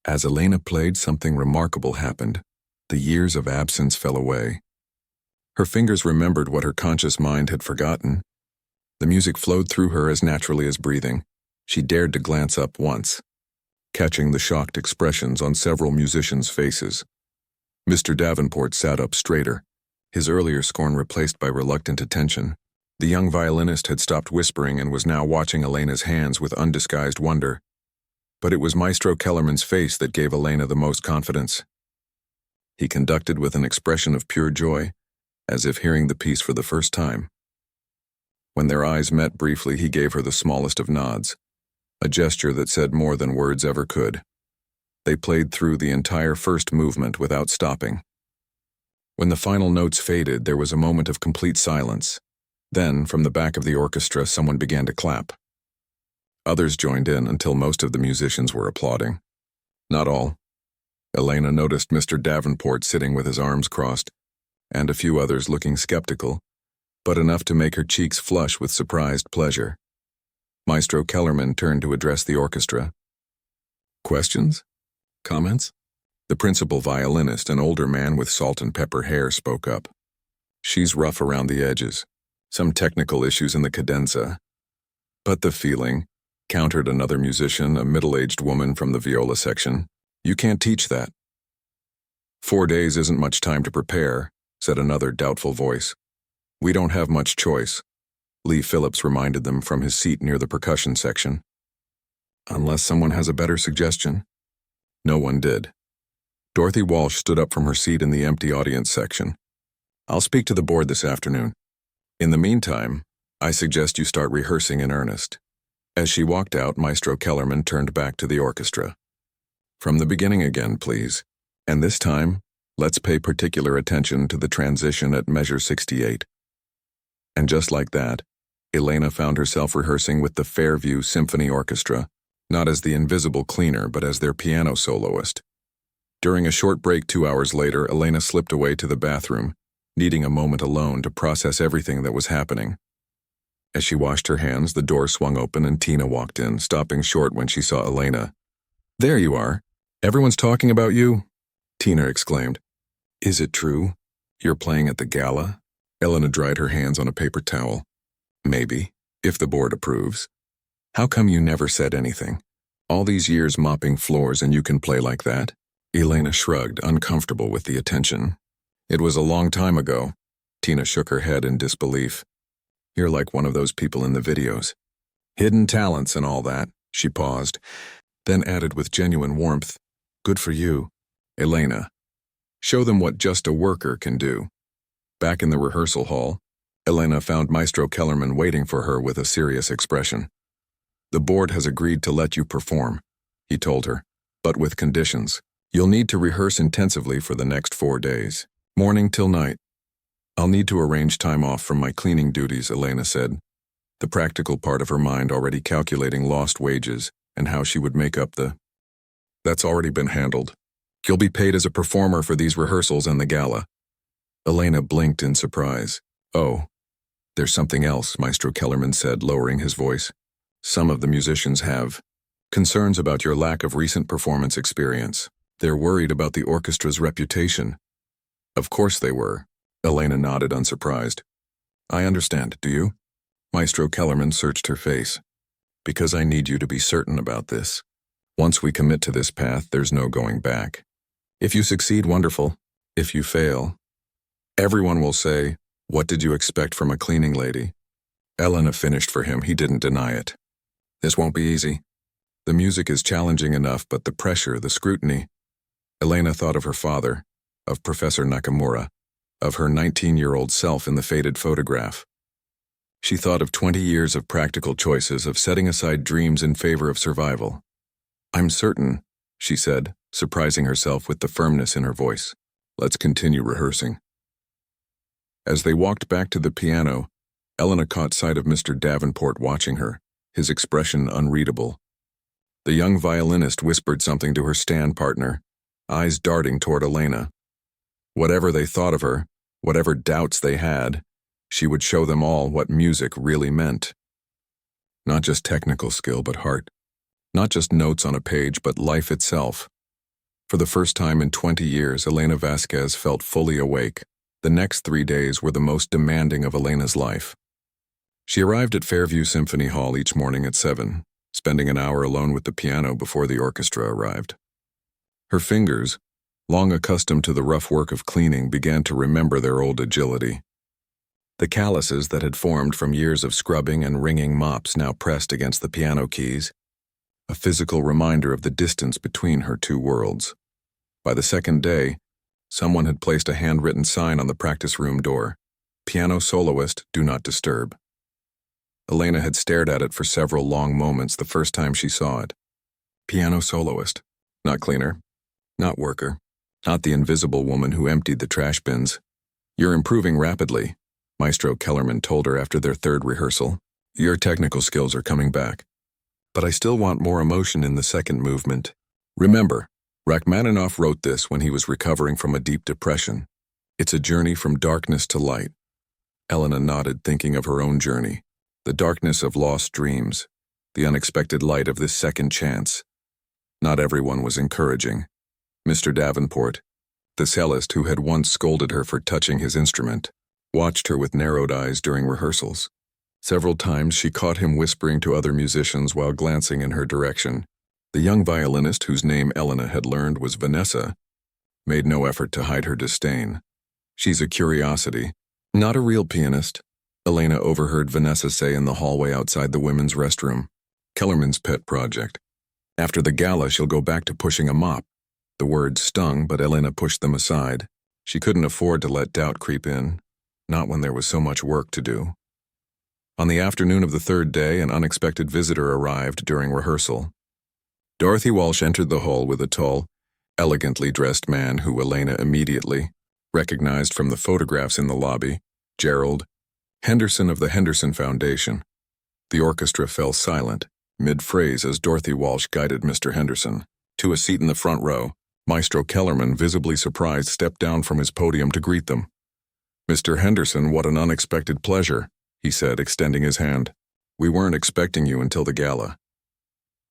As Elena played, something remarkable happened. The years of absence fell away. Her fingers remembered what her conscious mind had forgotten. The music flowed through her as naturally as breathing. She dared to glance up once, catching the shocked expressions on several musicians' faces. Mr. Davenport sat up straighter, his earlier scorn replaced by reluctant attention. The young violinist had stopped whispering and was now watching Elena's hands with undisguised wonder. But it was Maestro Kellerman's face that gave Elena the most confidence. He conducted with an expression of pure joy, as if hearing the piece for the first time. When their eyes met briefly, he gave her the smallest of nods, a gesture that said more than words ever could. They played through the entire first movement without stopping. When the final notes faded, there was a moment of complete silence. Then, from the back of the orchestra, someone began to clap. Others joined in until most of the musicians were applauding. Not all. Elena noticed Mr. Davenport sitting with his arms crossed, and a few others looking skeptical, but enough to make her cheeks flush with surprised pleasure. Maestro Kellerman turned to address the orchestra. "Questions? Comments?" The principal violinist, an older man with salt and pepper hair, spoke up. "She's rough around the edges. Some technical issues in the cadenza. But the feeling," countered another musician, a middle-aged woman from the viola section. "You can't teach that." 4 days isn't much time to prepare," said another doubtful voice. "We don't have much choice," Lee Phillips reminded them from his seat near the percussion section. "Unless someone has a better suggestion." No one did. Dorothy Walsh stood up from her seat in the empty audience section. "I'll speak to the board this afternoon. In the meantime, I suggest you start rehearsing in earnest." As she walked out, Maestro Kellerman turned back to the orchestra. "From the beginning again, please. And this time, let's pay particular attention to the transition at measure 68. And just like that, Elena found herself rehearsing with the Fairview Symphony Orchestra, not as the invisible cleaner, but as their piano soloist. During a short break 2 hours later, Elena slipped away to the bathroom, needing a moment alone to process everything that was happening. As she washed her hands, the door swung open and Tina walked in, stopping short when she saw Elena. "There you are. Everyone's talking about you," Tina exclaimed. "Is it true? You're playing at the gala?" Elena dried her hands on a paper towel. "Maybe, if the board approves. How come you never said anything? All these years mopping floors and you can play like that?" Elena shrugged, uncomfortable with the attention. "It was a long time ago." Tina shook her head in disbelief. "You're like one of those people in the videos. Hidden talents and all that." She paused, then added with genuine warmth, "Good for you, Elena. Show them what just a worker can do." Back in the rehearsal hall, Elena found Maestro Kellerman waiting for her with a serious expression. "The board has agreed to let you perform," he told her, "but with conditions. You'll need to rehearse intensively for the next 4 days, morning till night." "I'll need to arrange time off from my cleaning duties," Elena said. the practical part of her mind already calculating lost wages and how she would make up the... That's already been handled. You'll be paid as a performer for these rehearsals and the gala. Elena blinked in surprise. Oh, there's something else, Maestro Kellerman said, lowering his voice. Some of the musicians have concerns about your lack of recent performance experience. They're worried about the orchestra's reputation. Of course they were. Elena nodded, unsurprised. I understand, do you? Maestro Kellerman searched her face. Because I need you to be certain about this. Once we commit to this path, there's no going back. If you succeed, wonderful. If you fail, everyone will say, what did you expect from a cleaning lady? Elena finished for him. He didn't deny it. This won't be easy. The music is challenging enough, but the pressure, the scrutiny. Elena thought of her father, of Professor Nakamura, of her 19-year-old self in the faded photograph. She thought of 20 years of practical choices, of setting aside dreams in favor of survival. I'm certain, she said, surprising herself with the firmness in her voice. Let's continue rehearsing. As they walked back to the piano, Elena caught sight of Mr. Davenport watching her, his expression unreadable. The young violinist whispered something to her stand partner, eyes darting toward Elena. Whatever they thought of her, whatever doubts they had, she would show them all what music really meant. Not just technical skill, but heart. Not just notes on a page, but life itself. For the first time in 20 years, Elena Vasquez felt fully awake. The next 3 days were the most demanding of Elena's life. She arrived at Fairview Symphony Hall each morning at 7, spending an hour alone with the piano before the orchestra arrived. Her fingers, long accustomed to the rough work of cleaning, began to remember their old agility. The calluses that had formed from years of scrubbing and wringing mops now pressed against the piano keys, a physical reminder of the distance between her two worlds. By the second day, someone had placed a handwritten sign on the practice room door, "Piano soloist, do not disturb." Elena had stared at it for several long moments the first time she saw it. Piano soloist, not cleaner, not worker, not the invisible woman who emptied the trash bins. You're improving rapidly, Maestro Kellerman told her after their third rehearsal. Your technical skills are coming back. But I still want more emotion in the second movement. Remember, Rachmaninoff wrote this when he was recovering from a deep depression. It's a journey from darkness to light. Elena nodded, thinking of her own journey. The darkness of lost dreams, the unexpected light of this second chance. Not everyone was encouraging. Mr. Davenport, the cellist who had once scolded her for touching his instrument, watched her with narrowed eyes during rehearsals. Several times she caught him whispering to other musicians while glancing in her direction. The young violinist, whose name Elena had learned was Vanessa, made no effort to hide her disdain. She's a curiosity, not a real pianist, Elena overheard Vanessa say in the hallway outside the women's restroom. Kellerman's pet project. After the gala, she'll go back to pushing a mop. The words stung, but Elena pushed them aside. She couldn't afford to let doubt creep in, not when there was so much work to do. On the afternoon of the third day, an unexpected visitor arrived during rehearsal. Dorothy Walsh entered the hall with a tall, elegantly dressed man who Elena immediately recognized from the photographs in the lobby, Gerald Henderson of the Henderson Foundation. The orchestra fell silent, mid-phrase, as Dorothy Walsh guided Mr. Henderson to a seat in the front row. Maestro Kellerman, visibly surprised, stepped down from his podium to greet them. Mr. Henderson, what an unexpected pleasure, he said, extending his hand. We weren't expecting you until the gala.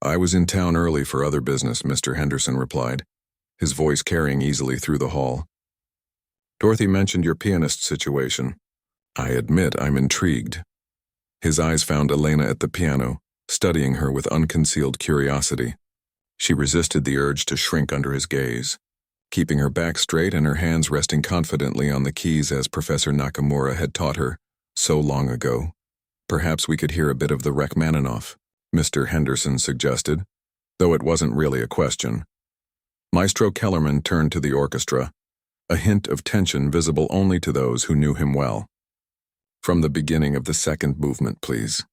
I was in town early for other business, Mr. Henderson replied, his voice carrying easily through the hall. Dorothy mentioned your pianist situation. I admit I'm intrigued. His eyes found Elena at the piano, studying her with unconcealed curiosity. She resisted the urge to shrink under his gaze, keeping her back straight and her hands resting confidently on the keys as Professor Nakamura had taught her so long ago. Perhaps we could hear a bit of the Rachmaninoff, Mr. Henderson suggested, though it wasn't really a question. Maestro Kellerman turned to the orchestra, a hint of tension visible only to those who knew him well. From the beginning of the second movement, please.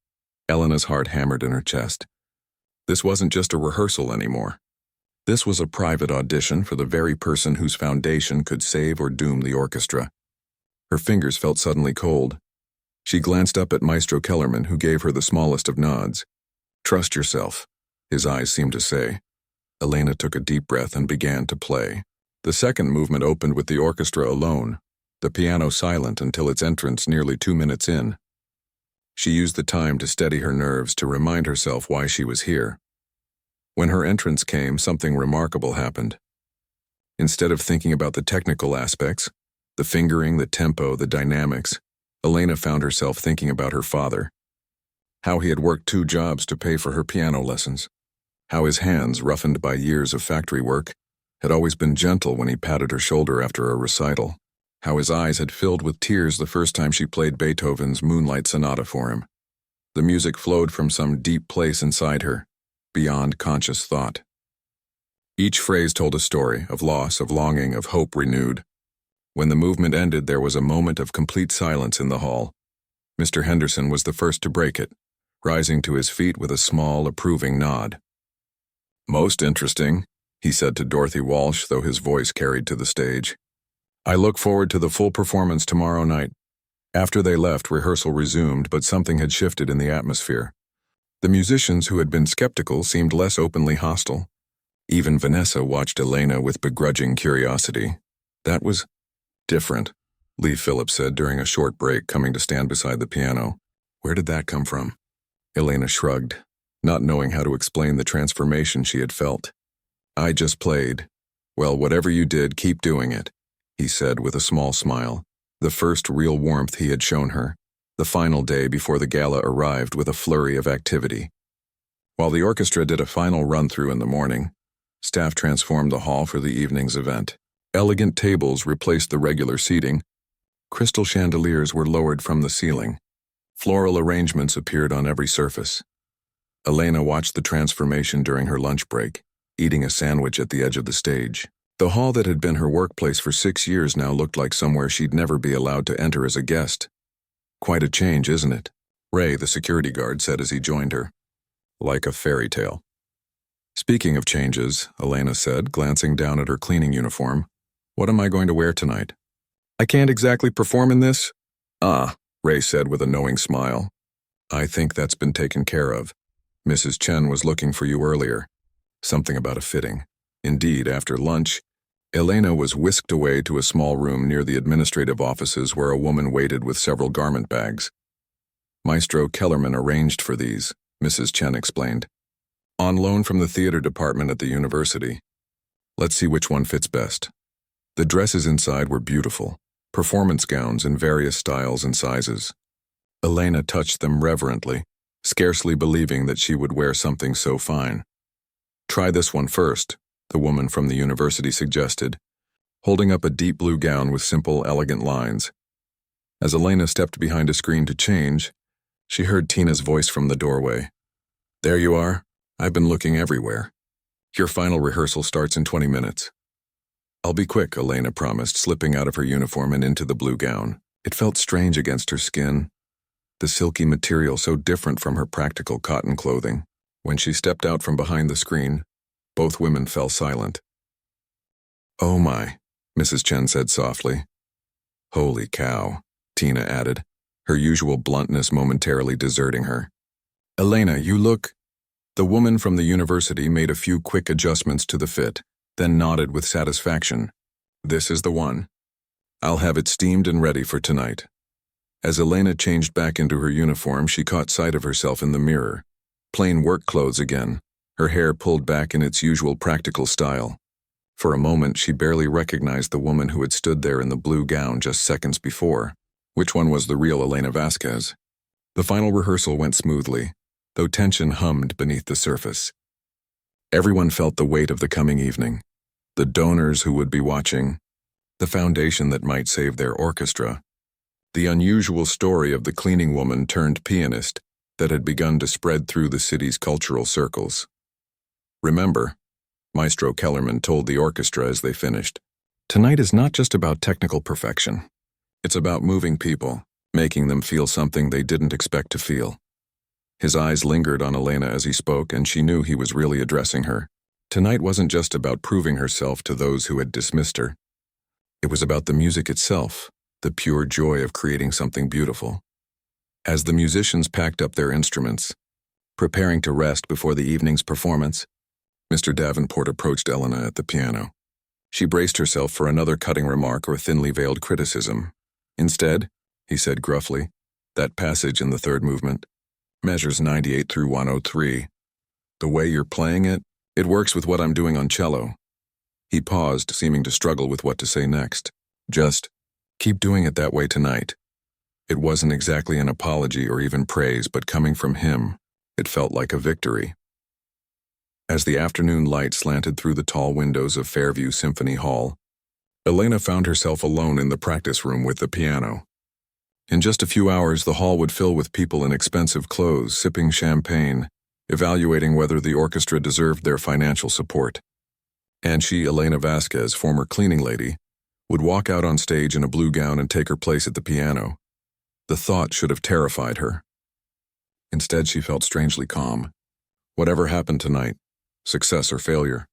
Elena's heart hammered in her chest. This wasn't just a rehearsal anymore. This was a private audition for the very person whose foundation could save or doom the orchestra. Her fingers felt suddenly cold. She glanced up at Maestro Kellerman, who gave her the smallest of nods. "Trust yourself," his eyes seemed to say. Elena took a deep breath and began to play. The second movement opened with the orchestra alone, the piano silent until its entrance nearly 2 minutes in. She used the time to steady her nerves, to remind herself why she was here. When her entrance came, something remarkable happened. Instead of thinking about the technical aspects, the fingering, the tempo, the dynamics, Elena found herself thinking about her father. How he had worked 2 jobs to pay for her piano lessons. How his hands, roughened by years of factory work, had always been gentle when he patted her shoulder after a recital. How his eyes had filled with tears the first time she played Beethoven's Moonlight Sonata for him. The music flowed from some deep place inside her, beyond conscious thought. Each phrase told a story of loss, of longing, of hope renewed. When the movement ended, there was a moment of complete silence in the hall. Mr. Henderson was the first to break it, rising to his feet with a small, approving nod. "Most interesting," he said to Dorothy Walsh, though his voice carried to the stage. "I look forward to the full performance tomorrow night." After they left, rehearsal resumed, but something had shifted in the atmosphere. The musicians who had been skeptical seemed less openly hostile. Even Vanessa watched Elena with begrudging curiosity. "That was different," Lee Phillips said during a short break, coming to stand beside the piano. "Where did that come from?" Elena shrugged, not knowing how to explain the transformation she had felt. "I just played." "Well, whatever you did, keep doing it," he said with a small smile, the first real warmth he had shown her, the final day before the gala arrived with a flurry of activity. While the orchestra did a final run-through in the morning, staff transformed the hall for the evening's event. Elegant tables replaced the regular seating. Crystal chandeliers were lowered from the ceiling. Floral arrangements appeared on every surface. Elena watched the transformation during her lunch break, eating a sandwich at the edge of the stage. The hall that had been her workplace for 6 years now looked like somewhere she'd never be allowed to enter as a guest. "Quite a change, isn't it?" Ray, the security guard, said as he joined her. "Like a fairy tale." "Speaking of changes," Elena said, glancing down at her cleaning uniform, "what am I going to wear tonight?" "I can't exactly perform in this." "Ah," Ray said with a knowing smile. "I think that's been taken care of. Mrs. Chen was looking for you earlier." Something about a fitting. Indeed, after lunch, Elena was whisked away to a small room near the administrative offices where a woman waited with several garment bags. "Maestro Kellerman arranged for these," Mrs. Chen explained. "On loan from the theater department at the university. Let's see which one fits best." The dresses inside were beautiful, performance gowns in various styles and sizes. Elena touched them reverently, scarcely believing that she would wear something so fine. "Try this one first," the woman from the university suggested, holding up a deep blue gown with simple, elegant lines. As Elena stepped behind a screen to change, she heard Tina's voice from the doorway. "There you are. I've been looking everywhere. Your final rehearsal starts in 20 minutes. "I'll be quick," Elena promised, slipping out of her uniform and into the blue gown. It felt strange against her skin, the silky material so different from her practical cotton clothing. When she stepped out from behind the screen, both women fell silent. "Oh my," Mrs. Chen said softly. "Holy cow," Tina added, her usual bluntness momentarily deserting her. "Elena, you look—" The woman from the university made a few quick adjustments to the fit, then nodded with satisfaction. "This is the one. I'll have it steamed and ready for tonight." As Elena changed back into her uniform, she caught sight of herself in the mirror. Plain work clothes again, her hair pulled back in its usual practical style. For a moment, she barely recognized the woman who had stood there in the blue gown just seconds before. Which one was the real Elena Vasquez? The final rehearsal went smoothly, though tension hummed beneath the surface. Everyone felt the weight of the coming evening. The donors who would be watching, the foundation that might save their orchestra, the unusual story of the cleaning woman turned pianist that had begun to spread through the city's cultural circles. "Remember," Maestro Kellerman told the orchestra as they finished, "tonight is not just about technical perfection. It's about moving people, making them feel something they didn't expect to feel." His eyes lingered on Elena as he spoke, and she knew he was really addressing her. Tonight wasn't just about proving herself to those who had dismissed her. It was about the music itself, the pure joy of creating something beautiful. As the musicians packed up their instruments, preparing to rest before the evening's performance, Mr. Davenport approached Elena at the piano. She braced herself for another cutting remark or thinly veiled criticism. Instead, he said gruffly, that passage in the third movement, measures 98 through 103. The way you're playing it, it works with what I'm doing on cello. He paused, seeming to struggle with what to say next. Just keep doing it that way tonight. It wasn't exactly an apology or even praise, but coming from him, it felt like a victory. As the afternoon light slanted through the tall windows of Fairview Symphony Hall, Elena found herself alone in the practice room with the piano. In just a few hours, the hall would fill with people in expensive clothes, sipping champagne, evaluating whether the orchestra deserved their financial support. And she, Elena Vasquez, former cleaning lady, would walk out on stage in a blue gown and take her place at the piano. The thought should have terrified her. Instead, she felt strangely calm. Whatever happened tonight, success or failure,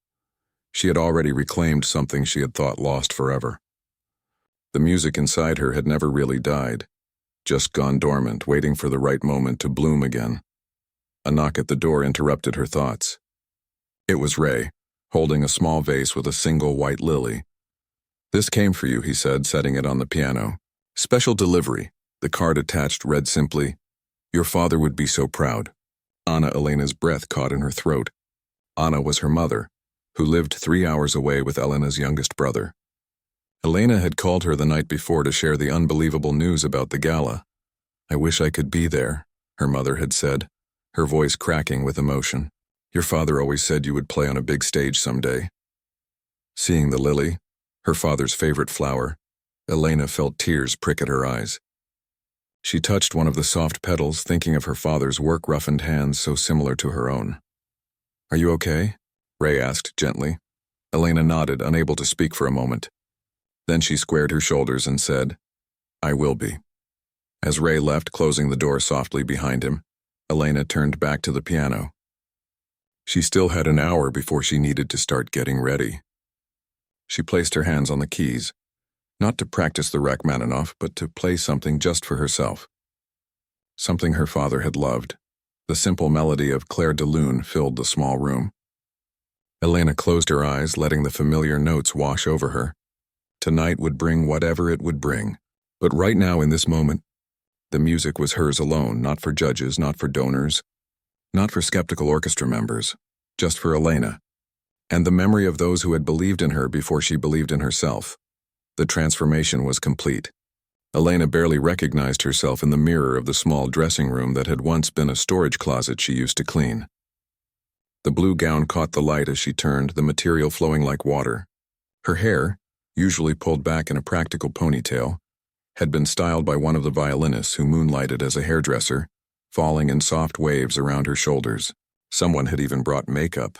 she had already reclaimed something she had thought lost forever. The music inside her had never really died, just gone dormant, waiting for the right moment to bloom again. A knock at the door interrupted her thoughts. It was Ray, holding a small vase with a single white lily. "This came for you," he said, setting it on the piano. "Special delivery." The card attached read simply, "Your father would be so proud." Elena's breath caught in her throat. Anna was her mother, who lived 3 hours away with Elena's youngest brother. Elena had called her the night before to share the unbelievable news about the gala. "I wish I could be there," her mother had said, her voice cracking with emotion. "Your father always said you would play on a big stage someday." Seeing the lily, her father's favorite flower, Elena felt tears prick at her eyes. She touched one of the soft petals, thinking of her father's work-roughened hands so similar to her own. "Are you okay?" Ray asked gently. Elena nodded, unable to speak for a moment. Then she squared her shoulders and said, "I will be." As Ray left, closing the door softly behind him, Elena turned back to the piano. She still had an hour before she needed to start getting ready. She placed her hands on the keys, not to practice the Rachmaninoff, but to play something just for herself. Something her father had loved. The simple melody of Claire de Lune filled the small room. Elena closed her eyes, letting the familiar notes wash over her. Tonight would bring whatever it would bring. But right now, in this moment, the music was hers alone, not for judges, not for donors, not for skeptical orchestra members, just for Elena, and the memory of those who had believed in her before she believed in herself. The transformation was complete. Elena barely recognized herself in the mirror of the small dressing room that had once been a storage closet she used to clean. The blue gown caught the light as she turned, the material flowing like water. Her hair, usually pulled back in a practical ponytail, had been styled by one of the violinists who moonlighted as a hairdresser, falling in soft waves around her shoulders. Someone had even brought makeup,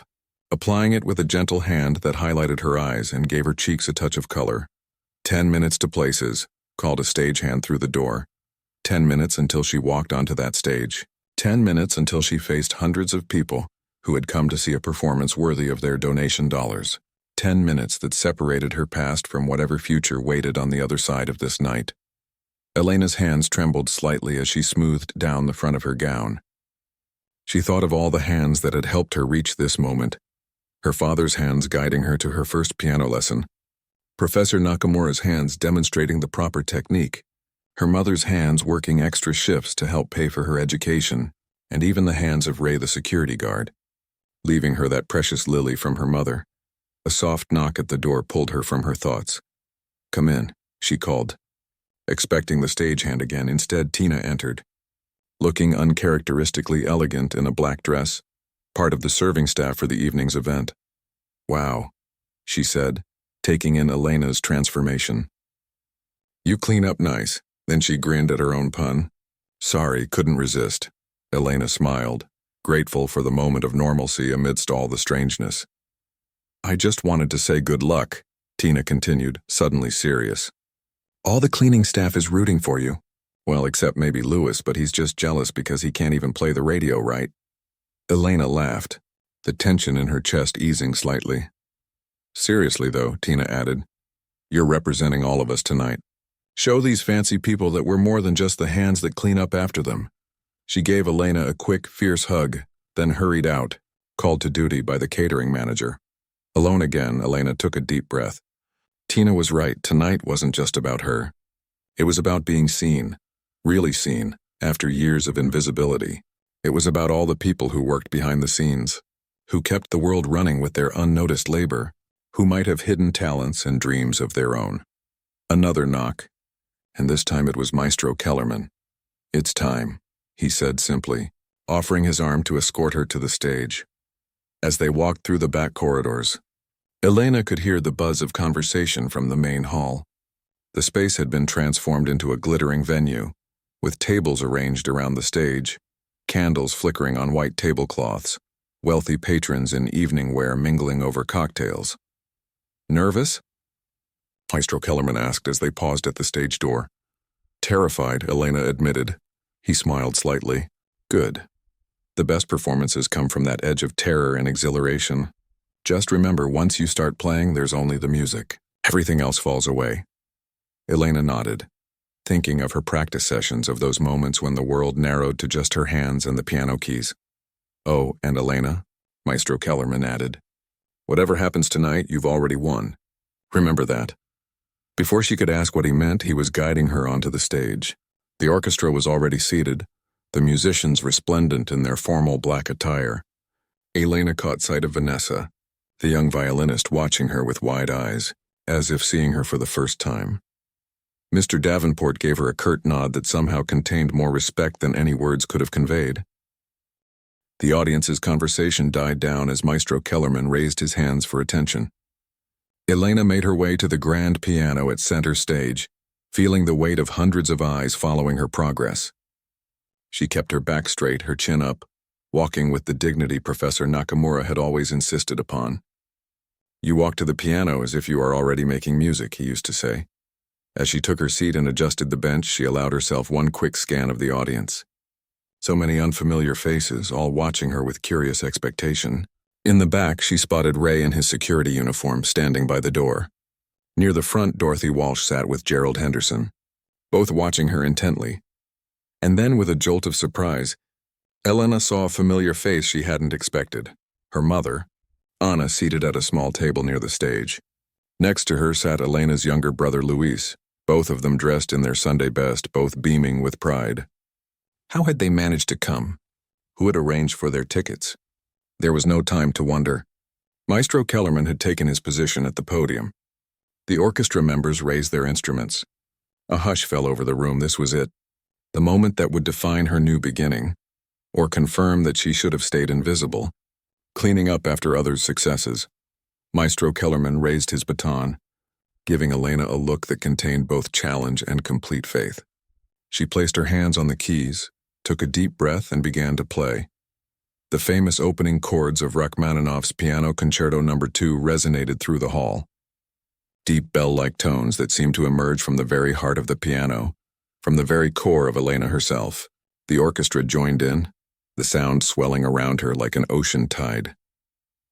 applying it with a gentle hand that highlighted her eyes and gave her cheeks a touch of color. 10 minutes to places, called a stagehand through the door. 10 minutes until she walked onto that stage. 10 minutes until she faced hundreds of people who had come to see a performance worthy of their donation dollars. 10 minutes that separated her past from whatever future waited on the other side of this night. Elena's hands trembled slightly as she smoothed down the front of her gown. She thought of all the hands that had helped her reach this moment. Her father's hands guiding her to her first piano lesson. Professor Nakamura's hands demonstrating the proper technique. Her mother's hands working extra shifts to help pay for her education, and even the hands of Ray the security guard. Leaving her that precious lily from her mother. A soft knock at the door pulled her from her thoughts. "Come in," she called. Expecting the stagehand again, instead Tina entered. Looking uncharacteristically elegant in a black dress, part of the serving staff for the evening's event. "Wow," she said, taking in Elena's transformation. "You clean up nice." Then she grinned at her own pun. "Sorry, couldn't resist." Elena smiled, grateful for the moment of normalcy amidst all the strangeness. "I just wanted to say good luck," Tina continued, suddenly serious. "All the cleaning staff is rooting for you. Well, except maybe Louis, but he's just jealous because he can't even play the radio right." Elena laughed, the tension in her chest easing slightly. "Seriously, though," Tina added, "you're representing all of us tonight. Show these fancy people that we're more than just the hands that clean up after them. She gave Elena a quick, fierce hug, then hurried out, called to duty by the catering manager. Alone again, Elena took a deep breath. Tina was right, tonight wasn't just about her. It was about being seen, really seen, after years of invisibility. It was about all the people who worked behind the scenes, who kept the world running with their unnoticed labor, who might have hidden talents and dreams of their own. Another knock, and this time it was Maestro Kellerman. "It's time," he said simply, offering his arm to escort her to the stage. As they walked through the back corridors, Elena could hear the buzz of conversation from the main hall. The space had been transformed into a glittering venue, with tables arranged around the stage, candles flickering on white tablecloths, wealthy patrons in evening wear mingling over cocktails. "Nervous?" Maestro Kellerman asked as they paused at the stage door. "Terrified," Elena admitted. He smiled slightly. "Good. The best performances come from that edge of terror and exhilaration. Just remember, once you start playing, there's only the music. Everything else falls away." Elena nodded, thinking of her practice sessions, of those moments when the world narrowed to just her hands and the piano keys. "Oh, and Elena," Maestro Kellerman added, "whatever happens tonight, you've already won. Remember that." Before she could ask what he meant, he was guiding her onto the stage. The orchestra was already seated, the musicians resplendent in their formal black attire. Elena caught sight of Vanessa, the young violinist, watching her with wide eyes, as if seeing her for the first time. Mr. Davenport gave her a curt nod that somehow contained more respect than any words could have conveyed. The audience's conversation died down as Maestro Kellerman raised his hands for attention. Elena made her way to the grand piano at center stage, feeling the weight of hundreds of eyes following her progress. She kept her back straight, her chin up, walking with the dignity Professor Nakamura had always insisted upon. "You walk to the piano as if you are already making music," he used to say. As she took her seat and adjusted the bench, she allowed herself one quick scan of the audience. So many unfamiliar faces, all watching her with curious expectation. In the back, she spotted Ray in his security uniform standing by the door. Near the front, Dorothy Walsh sat with Gerald Henderson, both watching her intently. And then, with a jolt of surprise, Elena saw a familiar face she hadn't expected. Her mother, Anna, seated at a small table near the stage. Next to her sat Elena's younger brother Luis, both of them dressed in their Sunday best, both beaming with pride. How had they managed to come? Who had arranged for their tickets? There was no time to wonder. Maestro Kellerman had taken his position at the podium. The orchestra members raised their instruments. A hush fell over the room. This was it. The moment that would define her new beginning, or confirm that she should have stayed invisible, cleaning up after others' successes. Maestro Kellerman raised his baton, giving Elena a look that contained both challenge and complete faith. She placed her hands on the keys, took a deep breath, and began to play. The famous opening chords of Rachmaninoff's Piano Concerto No. 2 resonated through the hall. Deep bell-like tones that seemed to emerge from the very heart of the piano, from the very core of Elena herself. The orchestra joined in, the sound swelling around her like an ocean tide.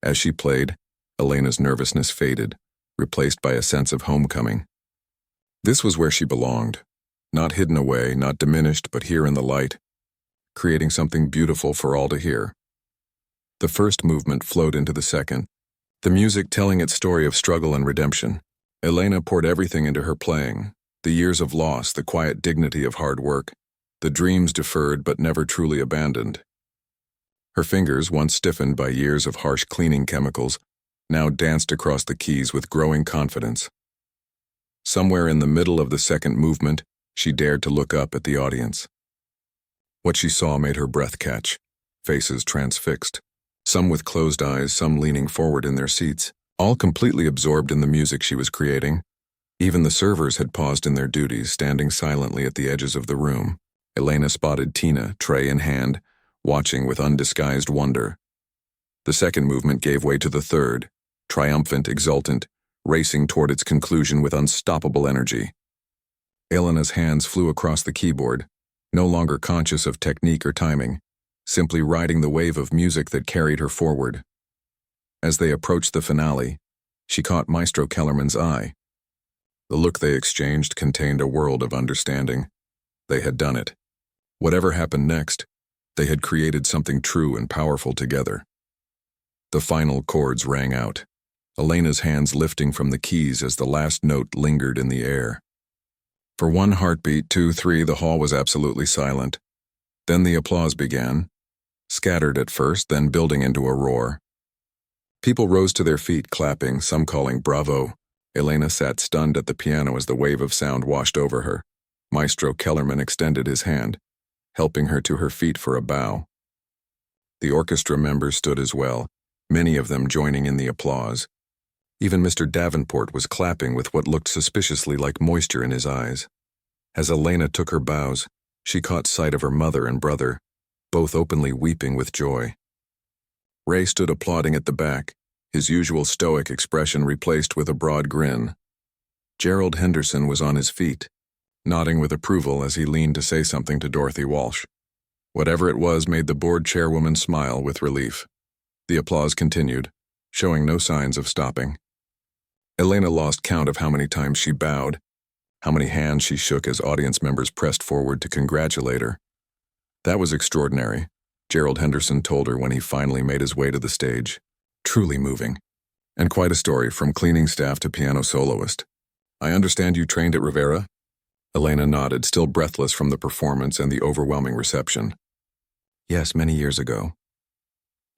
As she played, Elena's nervousness faded, replaced by a sense of homecoming. This was where she belonged, not hidden away, not diminished, but here in the light, creating something beautiful for all to hear. The first movement flowed into the second, the music telling its story of struggle and redemption. Elena poured everything into her playing, the years of loss, the quiet dignity of hard work, the dreams deferred but never truly abandoned. Her fingers, once stiffened by years of harsh cleaning chemicals, now danced across the keys with growing confidence. Somewhere in the middle of the second movement, she dared to look up at the audience. What she saw made her breath catch, faces transfixed, some with closed eyes, some leaning forward in their seats, all completely absorbed in the music she was creating. Even the servers had paused in their duties, standing silently at the edges of the room. Elena spotted Tina, tray in hand, watching with undisguised wonder. The second movement gave way to the third, triumphant, exultant, racing toward its conclusion with unstoppable energy. Elena's hands flew across the keyboard, no longer conscious of technique or timing, simply riding the wave of music that carried her forward. As they approached the finale, she caught Maestro Kellerman's eye. The look they exchanged contained a world of understanding. They had done it. Whatever happened next, they had created something true and powerful together. The final chords rang out, Elena's hands lifting from the keys as the last note lingered in the air. For one heartbeat, 2, 3, the hall was absolutely silent. Then the applause began, scattered at first, then building into a roar. People rose to their feet, clapping, some calling bravo. Elena sat stunned at the piano as the wave of sound washed over her. Maestro Kellerman extended his hand, helping her to her feet for a bow. The orchestra members stood as well, many of them joining in the applause. Even Mr. Davenport was clapping with what looked suspiciously like moisture in his eyes. As Elena took her bows, she caught sight of her mother and brother, both openly weeping with joy. Ray stood applauding at the back, his usual stoic expression replaced with a broad grin. Gerald Henderson was on his feet, nodding with approval as he leaned to say something to Dorothy Walsh. Whatever it was made the board chairwoman smile with relief. The applause continued, showing no signs of stopping. Elena lost count of how many times she bowed, how many hands she shook as audience members pressed forward to congratulate her. That was extraordinary, Gerald Henderson told her when he finally made his way to the stage. Truly moving. And quite a story, from cleaning staff to piano soloist. I understand you trained at Rivera? Elena nodded, still breathless from the performance and the overwhelming reception. Yes, many years ago.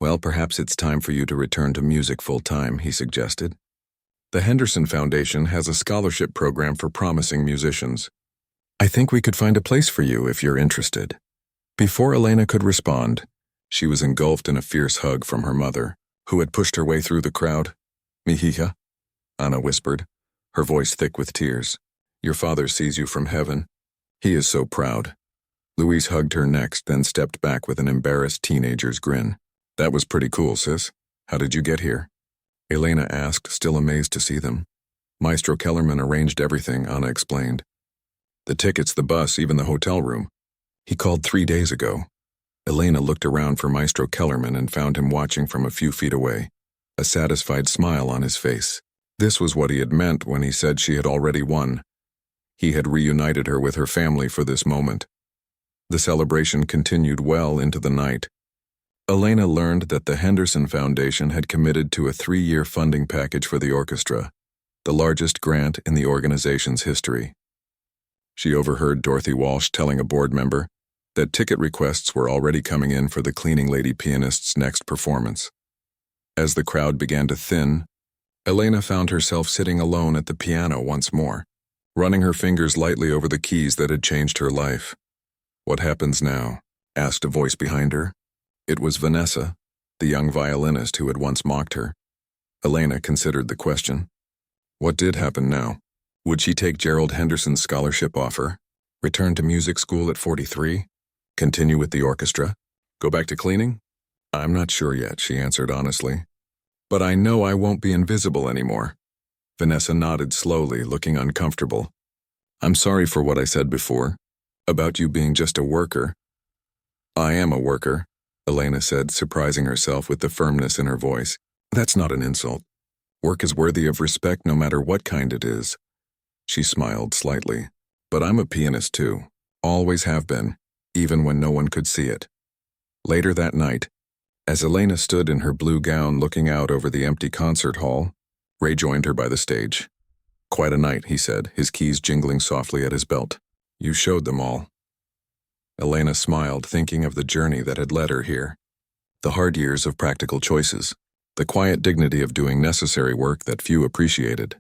Well, perhaps it's time for you to return to music full-time, he suggested. The Henderson Foundation has a scholarship program for promising musicians. I think we could find a place for you if you're interested. Before Elena could respond, she was engulfed in a fierce hug from her mother, who had pushed her way through the crowd. Mihija, Anna whispered, her voice thick with tears. Your father sees you from heaven. He is so proud. Louise hugged her next, then stepped back with an embarrassed teenager's grin. That was pretty cool, sis. How did you get here? Elena asked, still amazed to see them. Maestro Kellerman arranged everything, Anna explained. The tickets, the bus, even the hotel room. He called 3 days ago. Elena looked around for Maestro Kellerman and found him watching from a few feet away, a satisfied smile on his face. This was what he had meant when he said she had already won. He had reunited her with her family for this moment. The celebration continued well into the night. Elena learned that the Henderson Foundation had committed to a 3-year funding package for the orchestra, the largest grant in the organization's history. She overheard Dorothy Walsh telling a board member that ticket requests were already coming in for the cleaning lady pianist's next performance. As the crowd began to thin, Elena found herself sitting alone at the piano once more, running her fingers lightly over the keys that had changed her life. What happens now? Asked a voice behind her. It was Vanessa, the young violinist who had once mocked her. Elena considered the question. What did happen now? Would she take Gerald Henderson's scholarship offer, return to music school at 43, continue with the orchestra, go back to cleaning? I'm not sure yet, she answered honestly. But I know I won't be invisible anymore. Vanessa nodded slowly, looking uncomfortable. I'm sorry for what I said before, about you being just a worker. I am a worker, Elena said, surprising herself with the firmness in her voice. That's not an insult. Work is worthy of respect no matter what kind it is. She smiled slightly. But I'm a pianist too. Always have been, even when no one could see it. Later that night, as Elena stood in her blue gown looking out over the empty concert hall, Ray joined her by the stage. Quite a night, he said, his keys jingling softly at his belt. You showed them all. Elena smiled, thinking of the journey that had led her here. The hard years of practical choices. The quiet dignity of doing necessary work that few appreciated.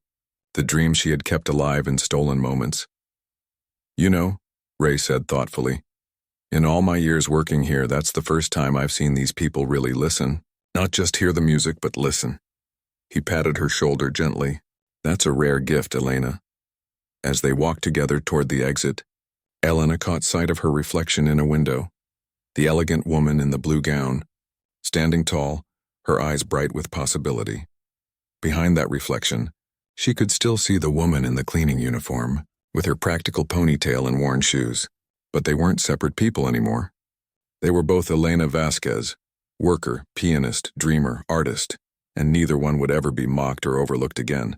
The dreams she had kept alive in stolen moments. You know, Ray said thoughtfully, in all my years working here, that's the first time I've seen these people really listen. Not just hear the music, but listen. He patted her shoulder gently. That's a rare gift, Elena. As they walked together toward the exit, Elena caught sight of her reflection in a window. The elegant woman in the blue gown, standing tall, her eyes bright with possibility. Behind that reflection, she could still see the woman in the cleaning uniform, with her practical ponytail and worn shoes. But they weren't separate people anymore. They were both Elena Vasquez, worker, pianist, dreamer, artist, and neither one would ever be mocked or overlooked again.